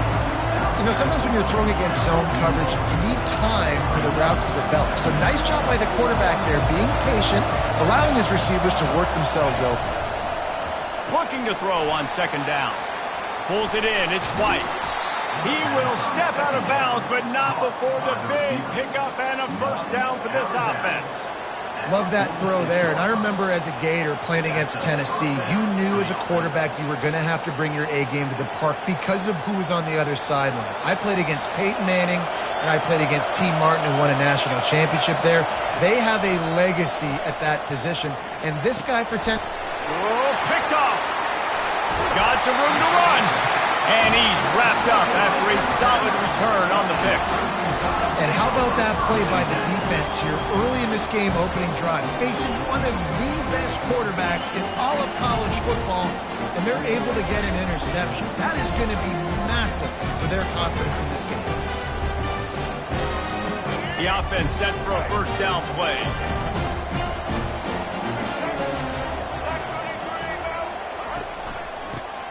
You know, sometimes when you're throwing against zone coverage, you need time for the routes to develop. So nice job by the quarterback there, being patient, allowing his receivers to work themselves open. Looking to throw on second down. Pulls it in. It's White. He will step out of bounds, but not before the big pickup and a first down for this offense. Love that throw there. And I remember as a Gator playing against Tennessee, you knew as a quarterback you were going to have to bring your A game to the park because of who was on the other sideline. I played against Peyton Manning, and I played against T. Martin, who won a national championship there. They have a legacy at that position. And this guy pretends... Oh, picked off. Got some room to run. And he's wrapped up after a solid return on the pick. And how about that play by the defense here early in this game opening drive, facing one of the best quarterbacks in all of college football, and they're able to get an interception. That is going to be massive for their confidence in this game. The offense set for a first down play.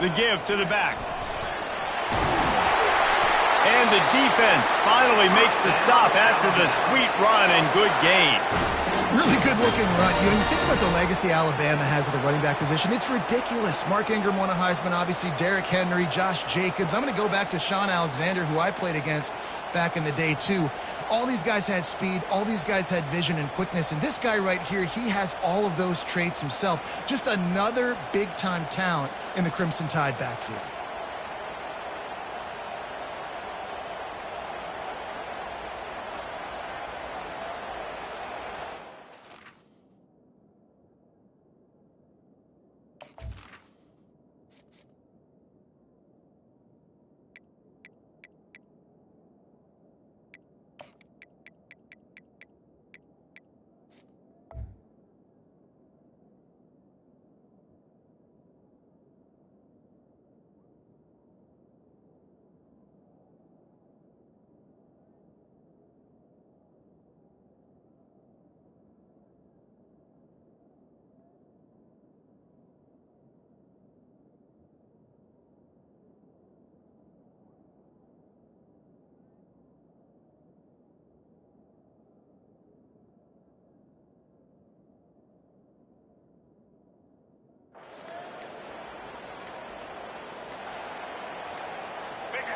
The give to the back. And the defense finally makes the stop after the sweet run and good gain. Really good looking run. You know, you think about the legacy Alabama has at the running back position. It's ridiculous. Mark Ingram won a Heisman, obviously. Derrick Henry, Josh Jacobs. I'm going to go back to Sean Alexander, who I played against back in the day, too. All these guys had speed. All these guys had vision and quickness. And this guy right here, he has all of those traits himself. Just another big-time talent in the Crimson Tide backfield.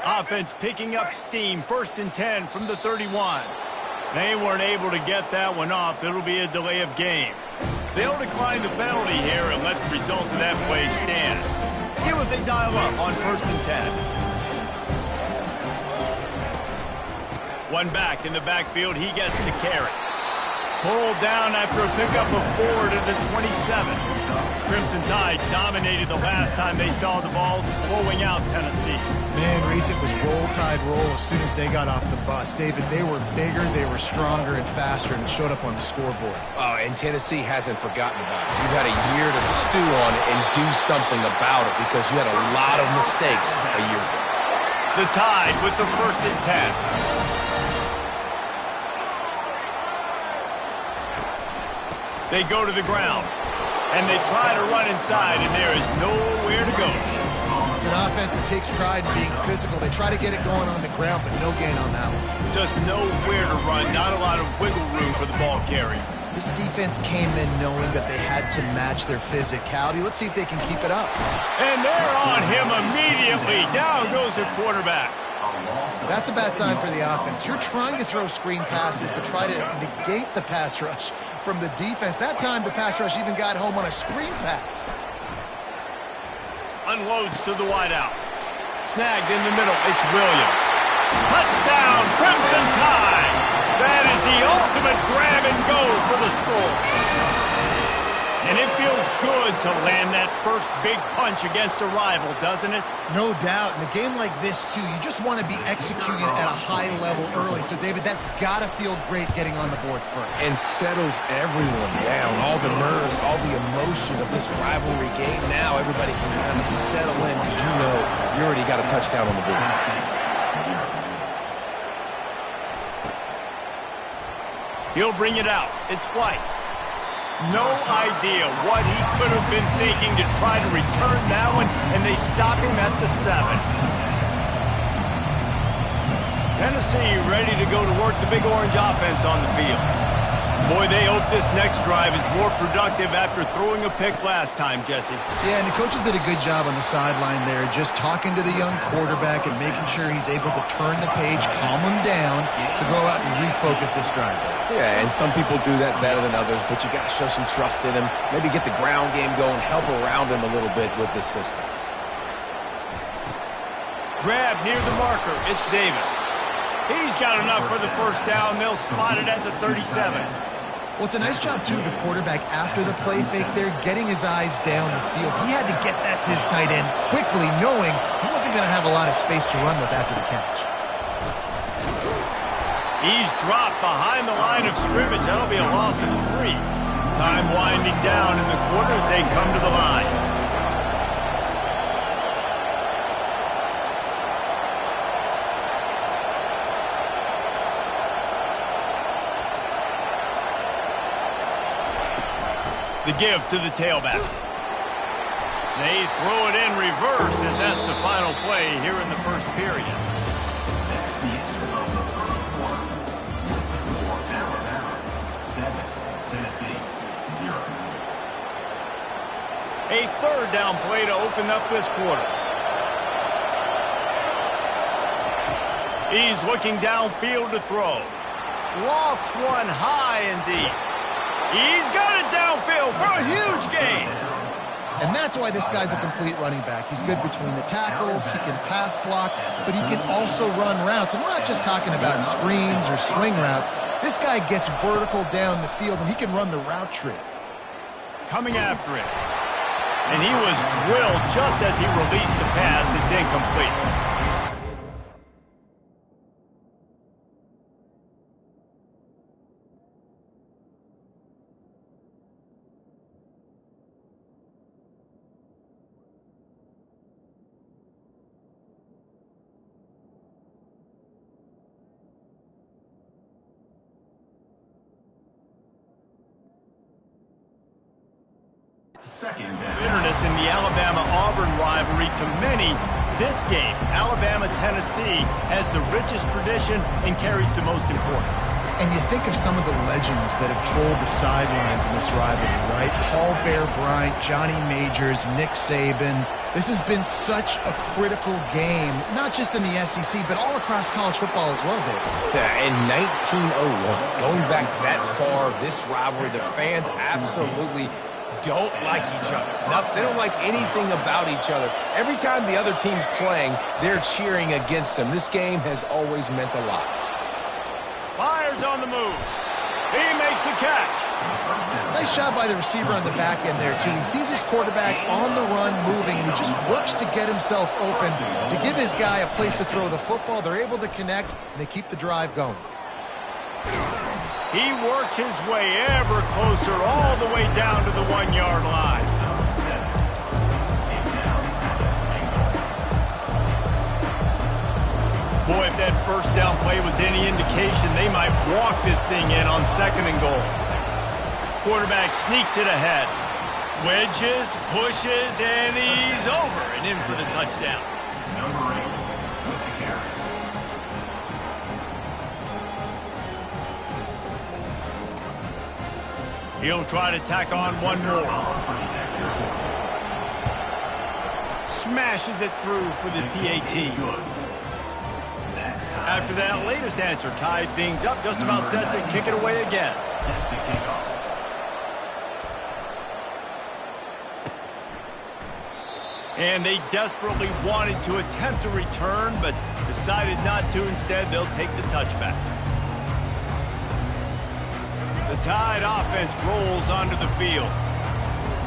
Offense picking up steam. 1st and 10 from the 31. They weren't able to get that one off. It'll be a delay of game. They'll decline the penalty here and let the result of that play stand. See what they dial up on 1st and 10. One back in the backfield. He gets the carry. Pulled down after a pickup of 4 to the 27. Crimson Tide dominated the last time they saw the Vols, blowing out Tennessee. Man, Reese, it was roll tide roll as soon as they got off the bus. David, they were bigger, they were stronger and faster, and it showed up on the scoreboard. Oh, and Tennessee hasn't forgotten about it. You've had a year to stew on it and do something about it because you had a lot of mistakes a year ago. The Tide with the 1st and 10. They go to the ground, and they try to run inside, and there is nowhere to go. It's an offense that takes pride in being physical. They try to get it going on the ground, but no gain on that one. Just nowhere to run, not a lot of wiggle room for the ball carrier. This defense came in knowing that they had to match their physicality. Let's see if they can keep it up. And they're on him immediately. Down goes their quarterback. That's a bad sign for the offense. You're trying to throw screen passes to try to negate the pass rush from the defense. That time, the pass rush even got home on a screen pass. Unloads to the wideout. Snagged in the middle. It's Williams. Touchdown, Crimson Tide. That is the ultimate grab and go for the score. And it feels good to land that first big punch against a rival, doesn't it? No doubt. In a game like this, too, you just want to be executing at a high level early. So, David, that's got to feel great getting on the board first. And settles everyone down. All the nerves, all the emotion of this rivalry game. Now everybody can kind of settle in because you know you already got a touchdown on the board. He'll bring it out. It's White. No idea what he could have been thinking to try to return that one, and they stop him at the 7. Tennessee ready to go to work the Big Orange offense on the field. Boy, they hope this next drive is more productive after throwing a pick last time, Jesse. Yeah, and the coaches did a good job on the sideline there, just talking to the young quarterback and making sure he's able to turn the page, calm him down, to go out and refocus this drive. Yeah, and some people do that better than others, but you got to show some trust in him, maybe get the ground game going, help around him a little bit with this system. Grab near the marker. It's Davis. He's got enough for the first down. They'll spot it at the 37. Well, it's a nice job, too, of the quarterback after the play fake there, getting his eyes down the field. He had to get that to his tight end quickly, knowing he wasn't going to have a lot of space to run with after the catch. He's dropped behind the line of scrimmage. That'll be a loss of 3. Time winding down in the quarter as they come to the line. The give to the tailback. They throw it in reverse as that's the final play here in the first period. That's the end of the first quarter. For Alabama, 7, Tennessee, 0. A third down play to open up this quarter. He's looking downfield to throw. Lofts one high and deep. He's got it downfield for a huge gain. And that's why this guy's a complete running back. He's good between the tackles, he can pass block, but he can also run routes. And we're not just talking about screens or swing routes. This guy gets vertical down the field, and he can run the route tree. Coming after it. And he was drilled just as he released the pass. It's incomplete. Second down. Bitterness in the Alabama-Auburn rivalry. To many, this game, Alabama-Tennessee, has the richest tradition and carries the most importance. And you think of some of the legends that have trolled the sidelines in this rivalry, right? Paul Bear Bryant, Johnny Majors, Nick Saban. This has been such a critical game, not just in the SEC, but all across college football as well, Dave. Yeah, in 1901, going back that far, this rivalry, the fans absolutely don't like each other. They don't like anything about each other. Every time the other team's playing, they're cheering against them. This game has always meant a lot. Myers on the move. He makes a catch. Nice job by the receiver on the back end there, too. He sees his quarterback on the run moving, and he just works to get himself open to give his guy a place to throw the football. They're able to connect, and they keep the drive going. He works his way ever closer all the way down to the 1-yard line. Boy, if that first down play was any indication, they might walk this thing in on 2nd and goal. Quarterback sneaks it ahead. Wedges, pushes, and he's over and in for the touchdown. Number 8 with the carry. He'll try to tack on one more. Smashes it through for the PAT. After that latest answer tied things up, just about set to kick it away again. Set to kick off. And they desperately wanted to attempt a return, but decided not to. Instead, they'll take the touchback. The Tide offense rolls onto the field.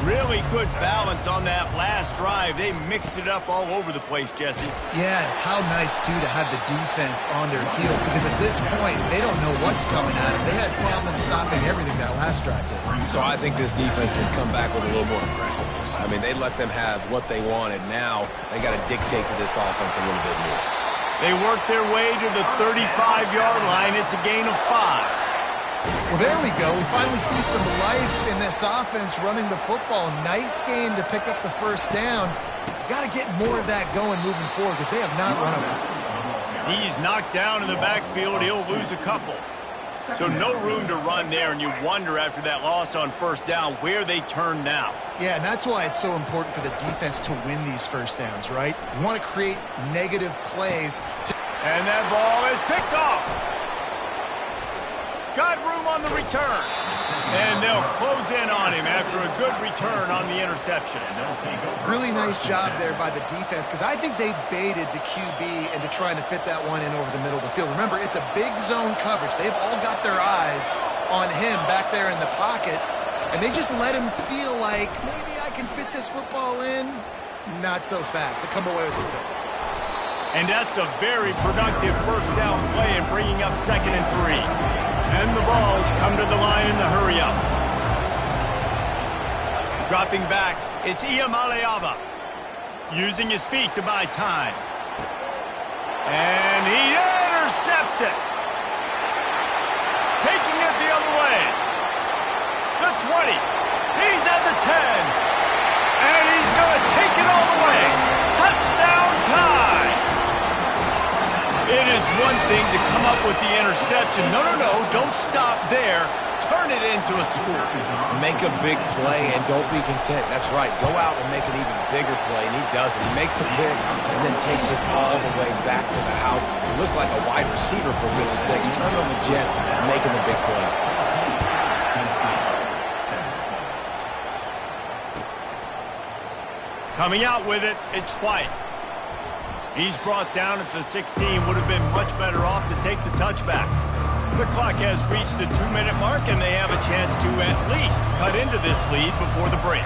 Really good balance on that last drive. They mixed it up all over the place, Jesse. Yeah, and how nice, too, to have the defense on their heels, because at this point, they don't know what's coming at them. They had problems stopping everything that last drive did. So I think this defense would come back with a little more aggressiveness. I mean, they let them have what they wanted. Now they got to dictate to this offense a little bit more. They work their way to the 35-yard line. It's a gain of 5. Well, there we go. We finally see some life in this offense running the football. Nice game to pick up the first down. Got to get more of that going moving forward because they have not run away. He's knocked down in the backfield. He'll lose a couple. So no room to run there, and you wonder after that loss on first down where they turn now. Yeah, and that's why it's so important for the defense to win these first downs, right? You want to create negative plays. And that ball is picked off. Got room on the return. And they'll close in on him after a good return on the interception. Really nice job there by the defense because I think they baited the QB into trying to fit that one in over the middle of the field. Remember, it's a big zone coverage. They've all got their eyes on him back there in the pocket, and they just let him feel like maybe I can fit this football in. Not so fast. They come away with the pick. And that's a very productive first down play and bringing up 2nd and 3. And the Vols come to the line in the hurry up. Dropping back, it's Iamaleava. Using his feet to buy time. And he intercepts it. Taking it the other way. The 20. He's at the 10. And he's going to take it all the way. Touchdown time. It is one thing to come up with the interception. No, don't stop there. Turn it into a score. Make a big play and don't be content. That's right. Go out and make an even bigger play, and he does it. He makes the pick and then takes it all the way back to the house. He looked like a wide receiver, for goodness sakes. Turn on the Jets, making the big play. Coming out with it, it's White. He's brought down at the 16. Would have been much better off to take the touchback. The clock has reached the 2-minute mark, and they have a chance to at least cut into this lead before the break.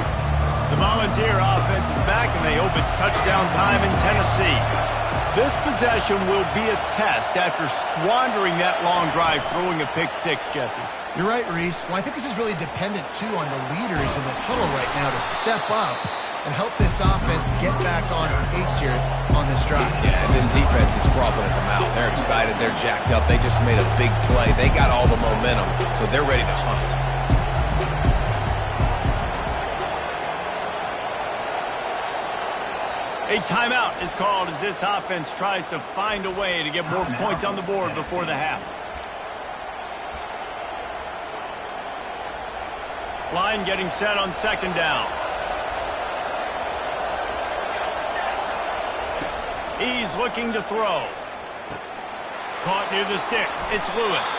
The Volunteer offense is back, and they hope it's touchdown time in Tennessee. This possession will be a test after squandering that long drive, throwing a pick six, Jesse. You're right, Reese. Well, I think this is really dependent, too, on the leaders in this huddle right now to step up and help this offense get back on pace here on this drive. Yeah, and this defense is frothing at the mouth. They're excited. They're jacked up. They just made a big play. They got all the momentum, so they're ready to hunt. A timeout is called as this offense tries to find a way to get more points on the board before the half. Line getting set on 2nd down. He's looking to throw. Caught near the sticks. It's Lewis.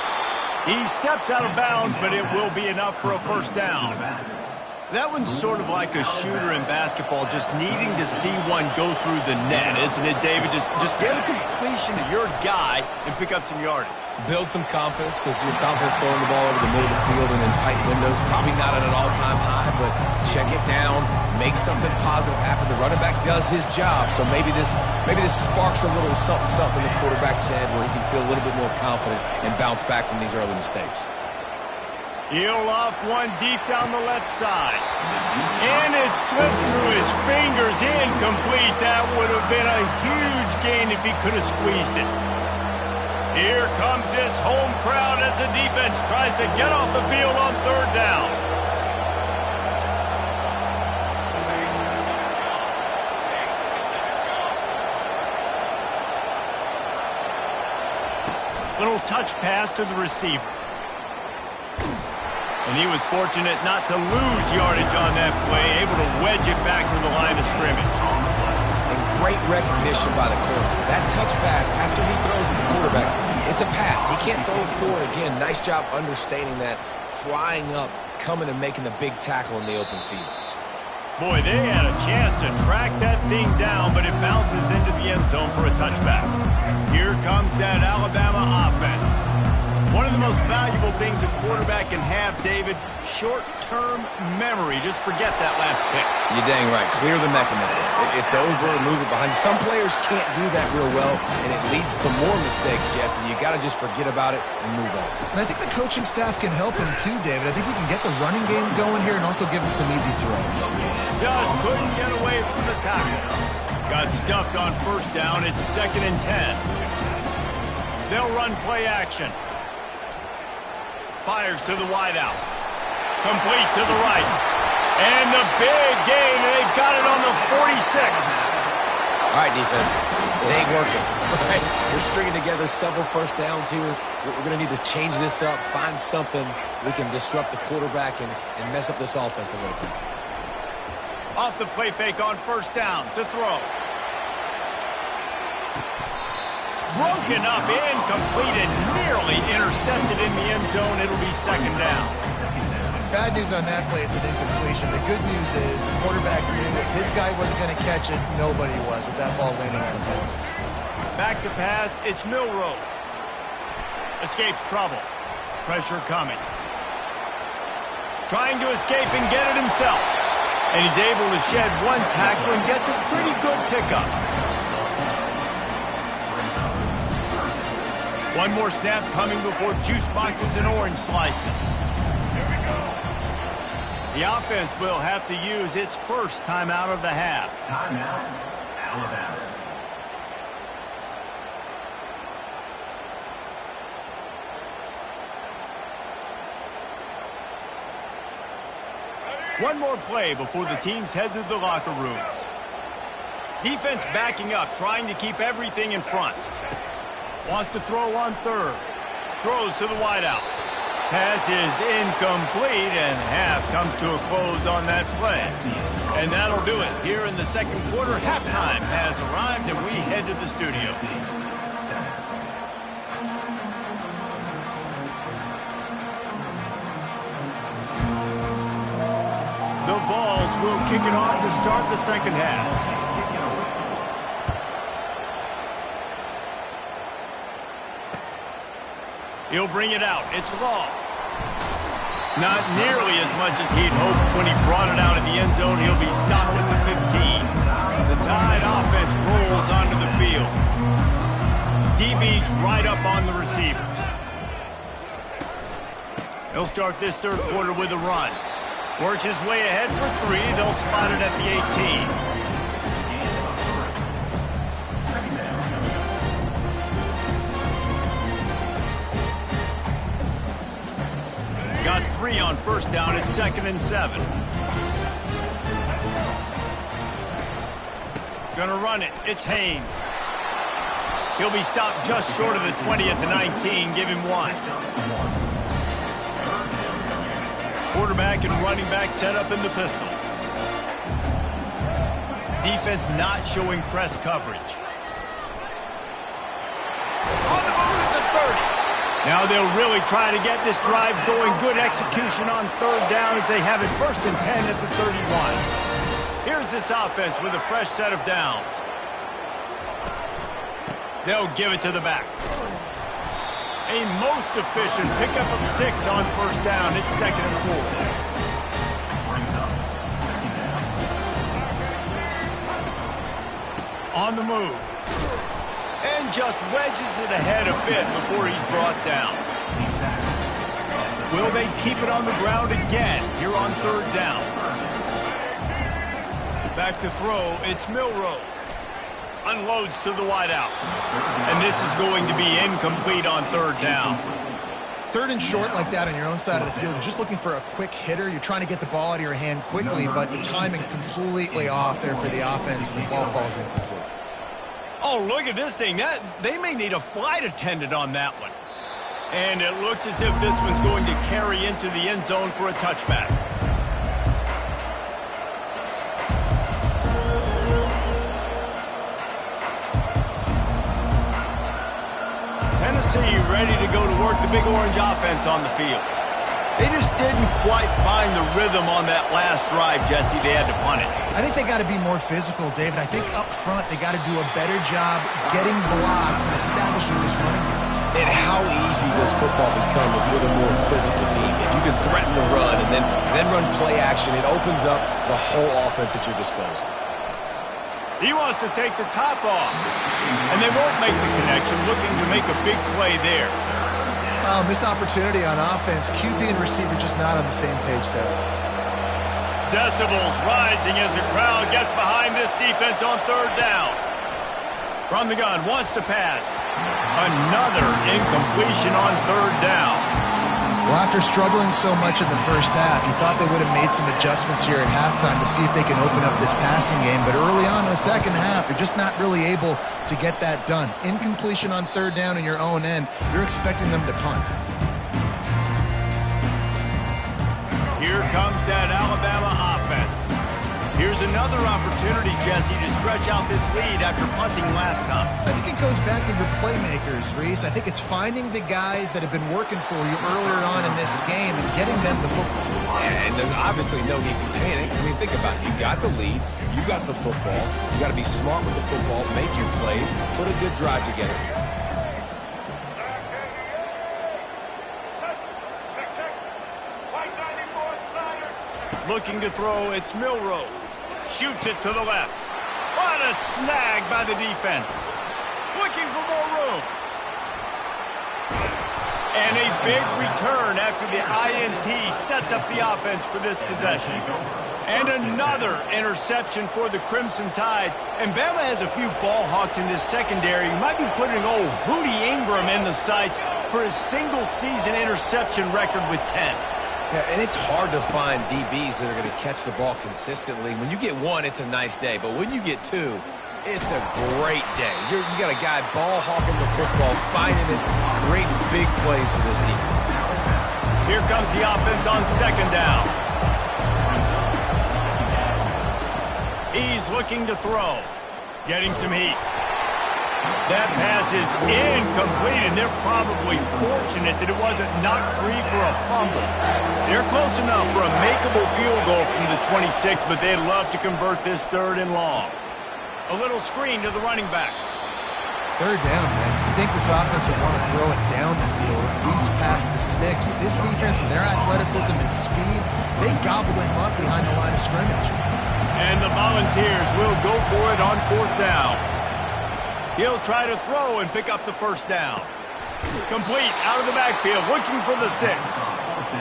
He steps out of bounds, but it will be enough for a first down. That one's sort of like a shooter in basketball, just needing to see one go through the net, isn't it, David? Just get a completion to your guy and pick up some yardage. Build some confidence, because your confidence throwing the ball over the middle of the field and in tight windows, probably not at an all-time high, but check it down, make something positive happen. The running back does his job, so maybe this sparks a little something in the quarterback's head where he can feel a little bit more confident and bounce back from these early mistakes. He'll loft one deep down the left side. And it slips through his fingers, incomplete. That would have been a huge gain if he could have squeezed it. Here comes this home crowd as the defense tries to get off the field on 3rd down. Little touch pass to the receiver. And he was fortunate not to lose yardage on that play, able to wedge it back to the line of scrimmage. And great recognition by the corner. That touch pass, after he throws it to the quarterback, it's a pass. He can't throw it forward again. Nice job understanding that, flying up, coming and making the big tackle in the open field. Boy, they had a chance to track that thing down, but it bounces into the end zone for a touchback. Here comes that Alabama offense. One of the most valuable things a quarterback can have, David, short-term memory. Just forget that last pick. You're dang right. Clear the mechanism. It's over, move it behind you. Some players can't do that real well, and it leads to more mistakes, Jesse. You got to just forget about it and move on. And I think the coaching staff can help him too, David. I think he can get the running game going here and also give him some easy throws. Just couldn't get away from the tackle. Got stuffed on 1st down. It's 2nd and 10. They'll run play action. Fires to the wideout. Complete to the right. And the big gain, and they've got it on the 46. All right, defense. It ain't working. Right? We're stringing together several first downs here. We're going to need to change this up, find something we can disrupt the quarterback and mess up this offense a little bit. Off the play fake on 1st down to throw. Broken up, incomplete, and nearly intercepted in the end zone. It'll be 2nd down. Bad news on that play, it's an incompletion. The good news is the quarterback knew if his guy wasn't going to catch it, nobody was with that ball landing out of bounds. Back to pass, it's Milroe. Escapes trouble. Pressure coming. Trying to escape and get it himself. And he's able to shed one tackle and gets a pretty good pickup. One more snap coming before juice boxes and orange slices. The offense will have to use its first timeout of the half. Timeout, Alabama. One more play before the teams head to the locker rooms. Defense backing up, trying to keep everything in front. Wants to throw on third. Throws to the wideout. Pass is incomplete, and half comes to a close on that play. And that'll do it. Here in the second quarter, halftime has arrived, and we head to the studio. The Vols will kick it off to start the second half. He'll bring it out. It's Law. Not nearly as much as he'd hoped when he brought it out of the end zone. He'll be stopped at the 15. The Tide offense rolls onto the field. DB's right up on the receivers. He'll start this third quarter with a run. Works his way ahead for 3. They'll spot it at the 18. Got 3 on first down at 2nd and 7. Gonna run it. It's Haynes. He'll be stopped just short of the 20 at the 19. Give him 1. Quarterback and running back set up in the pistol. Defense not showing press coverage. On the move at the 30. Now they'll really try to get this drive going. Good execution on third down as they have it 1st and 10 at the 31. Here's this offense with a fresh set of downs. They'll give it to the back. A most efficient pickup of 6 on first down. It's 2nd and 4. On the move. And just wedges it ahead a bit before he's brought down. Will they keep it on the ground again here on third down? Back to throw. It's Milroe. Unloads to the wideout. And this is going to be incomplete on third down. Third and short like that on your own side of the field, you're just looking for a quick hitter. You're trying to get the ball out of your hand quickly, but the timing completely off there for the offense, and the ball falls incomplete. Oh, look at this thing. They may need a flight attendant on that one. And it looks as if this one's going to carry into the end zone for a touchback. Tennessee ready to go to work the Big Orange offense on the field. They just didn't quite find the rhythm on that last drive, Jesse. They had to punt it. I think they got to be more physical, David. I think up front they got to do a better job getting blocks and establishing this running game. And how easy does football become if you're the more physical team? If you can threaten the run and then run play action, it opens up the whole offense at your disposal. He wants to take the top off. And they won't make the connection, looking to make a big play there. Oh, missed opportunity on offense. QB and receiver just not on the same page there. Decibels rising as the crowd gets behind this defense on third down. From the gun, wants to pass. Another incompletion on third down. Well, after struggling so much in the first half, you thought they would have made some adjustments here at halftime to see if they can open up this passing game. But early on in the second half, they're just not really able to get that done. Incompletion on third down in your own end, you're expecting them to punt. Here comes that Alabama offense. Here's another opportunity, Jesse, to stretch out this lead after punting last time. I think it goes back to your playmakers, Reese. I think it's finding the guys that have been working for you earlier on in this game and getting them the football. Yeah, and there's obviously no need to panic. I mean, think about it. You got the lead. You got the football. You got to be smart with the football, make your plays, put a good drive together here. Looking to throw, it's Milroe. Shoots it to the left. What a snag by the defense. Looking for more room. And a big return after the INT sets up the offense for this possession. And another interception for the Crimson Tide. And Bama has a few ball hawks in this secondary. You might be putting old Hootie Ingram in the sights for his single-season interception record with 10. Yeah, and it's hard to find DBs that are going to catch the ball consistently. When you get one, it's a nice day. But when you get two, it's a great day. You got a guy ball hawking the football, finding it, creating big plays for this defense. Here comes the offense on second down. He's looking to throw. Getting some heat. That pass is incomplete, and they're probably fortunate that it wasn't knocked free for a fumble. They're close enough for a makeable field goal from the 26, but they'd love to convert this 3rd and long. A little screen to the running back. 3rd down, man. You think this offense would want to throw it down the field, at least past the sticks. With this defense and their athleticism and speed, they gobbled him up behind the line of scrimmage. And the Volunteers will go for it on 4th down. He'll try to throw and pick up the 1st down. Complete out of the backfield, looking for the sticks.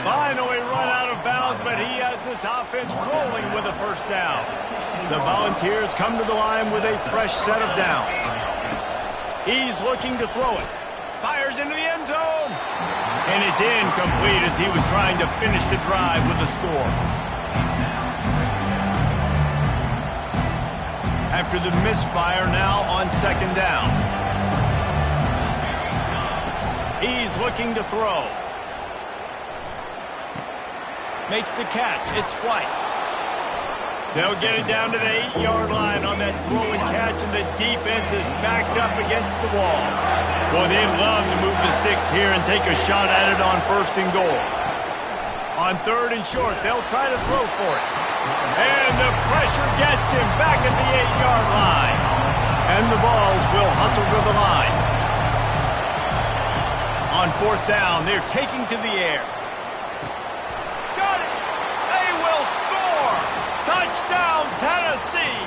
Finally run out of bounds, but he has this offense rolling with a 1st down. The Volunteers come to the line with a fresh set of downs. He's looking to throw it. Fires into the end zone. And it's incomplete as he was trying to finish the drive with a score. After the misfire, now on 2nd down. He's looking to throw. Makes the catch. It's White. They'll get it down to the 8-yard line on that throw and catch, and the defense is backed up against the wall. Boy, they'd love to move the sticks here and take a shot at it on 1st and goal. On 3rd and short, they'll try to throw for it. And the pressure gets him back at the 8-yard line. And the Vols will hustle to the line. On 4th down, they're taking to the air. Got it! They will score! Touchdown, Tennessee!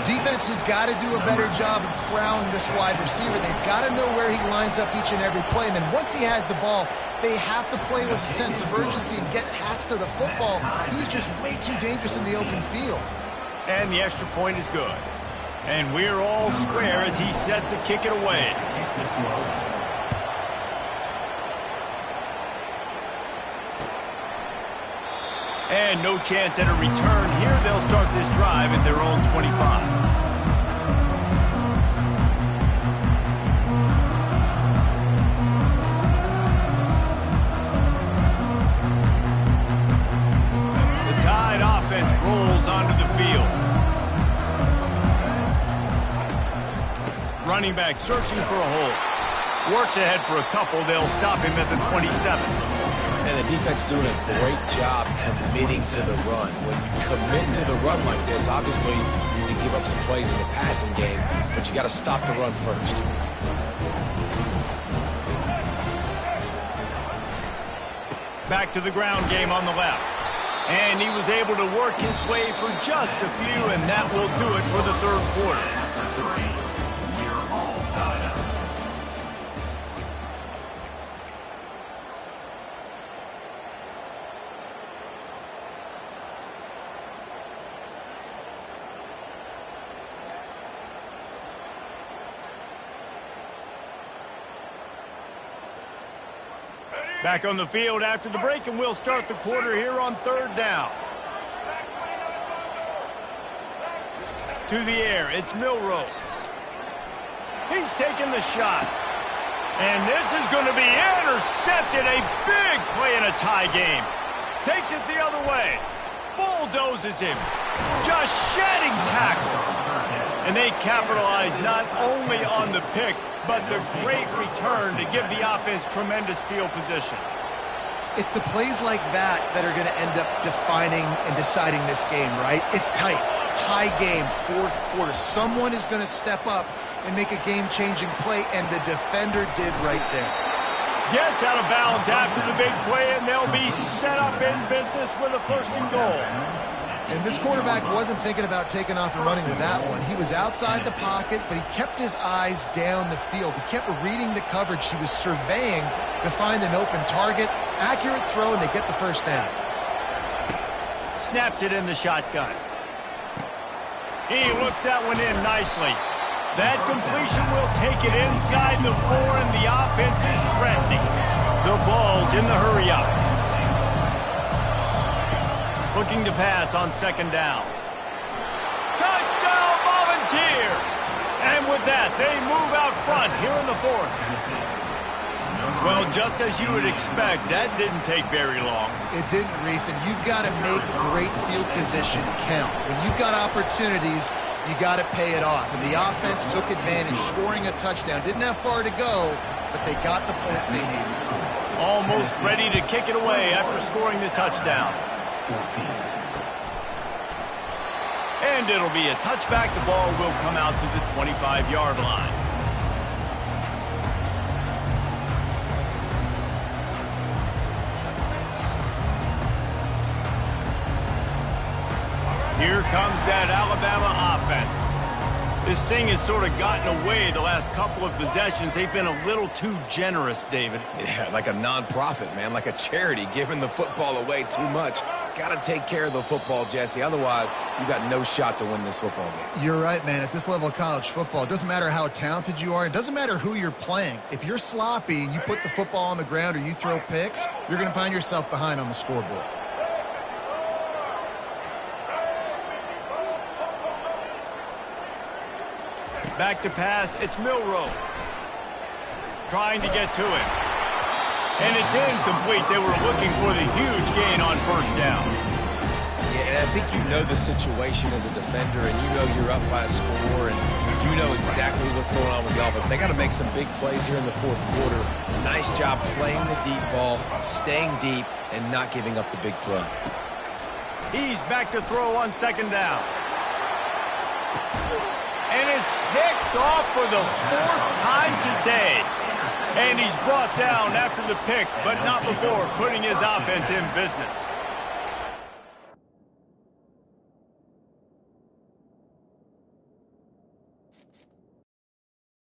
Defense has got to do a better job of corralling this wide receiver. They've got to know where he lines up each and every play. And then once he has the ball, they have to play with a sense of urgency and get Hats to the football. He's just way too dangerous in the open field. And the extra point is good. And we're all square as he's set to kick it away. And no chance at a return here. They'll start this drive at their own 25. Rolls onto the field. Running back searching for a hole. Works ahead for a couple. They'll stop him at the 27. And the defense doing a great job committing to the run. When you commit to the run like this, obviously you can give up some plays in the passing game, but you got to stop the run first. Back to the ground game on the left. And he was able to work his way for just a few, and that will do it for the 3rd quarter. You're all tied up. Back on the field after the break, and we'll start the quarter here on 3rd down. To the air, it's Milroe. He's taking the shot. And this is going to be intercepted. A big play in a tie game. Takes it the other way. Bulldozes him. Just shedding tackles. And they capitalize not only on the pick, but the great return to give the offense tremendous field position. It's the plays like that that are going to end up defining and deciding this game, right? It's tight. Tie game, 4th quarter. Someone is going to step up and make a game-changing play, and the defender did right there. Gets out of bounds after the big play, and they'll be set up in business with a 1st and goal. And this quarterback wasn't thinking about taking off and running with that one. He was outside the pocket, but he kept his eyes down the field. He kept reading the coverage. He was surveying to find an open target. Accurate throw, and they get the first down. Snapped it in the shotgun. He looks that one in nicely. That completion will take it inside the 4, and the offense is threatening. The Vols in the hurry-up. Looking to pass on second down. Touchdown, Volunteers! And with that, they move out front here in the 4th. Well, just as you would expect, that didn't take very long. It didn't, Reese, and you've got to make great field position count. When you've got opportunities, you got to pay it off. And the offense took advantage, scoring a touchdown. Didn't have far to go, but they got the points they needed. Almost ready to kick it away after scoring the touchdown. And it'll be a touchback. The ball will come out to the 25-yard line. Here comes that Alabama offense. This thing has sort of gotten away the last couple of possessions. They've been a little too generous, David. Yeah, like a non-profit, man, like a charity, giving the football away too much. Got to take care of the football, Jesse. Otherwise, you got no shot to win this football game. You're right, man. At this level of college football, it doesn't matter how talented you are. It doesn't matter who you're playing. If you're sloppy and you put the football on the ground or you throw picks, you're going to find yourself behind on the scoreboard. Back to pass, it's Milroe. Trying to get to it. And it's incomplete. They were looking for the huge gain on first down. Yeah, and I think you know the situation as a defender, and you know you're up by a score, and you know exactly what's going on with the offense. They got to make some big plays here in the 4th quarter. Nice job playing the deep ball, staying deep, and not giving up the big play. He's back to throw on second down. And it's picked off for the 4th time today. And he's brought down after the pick, but not before putting his offense in business.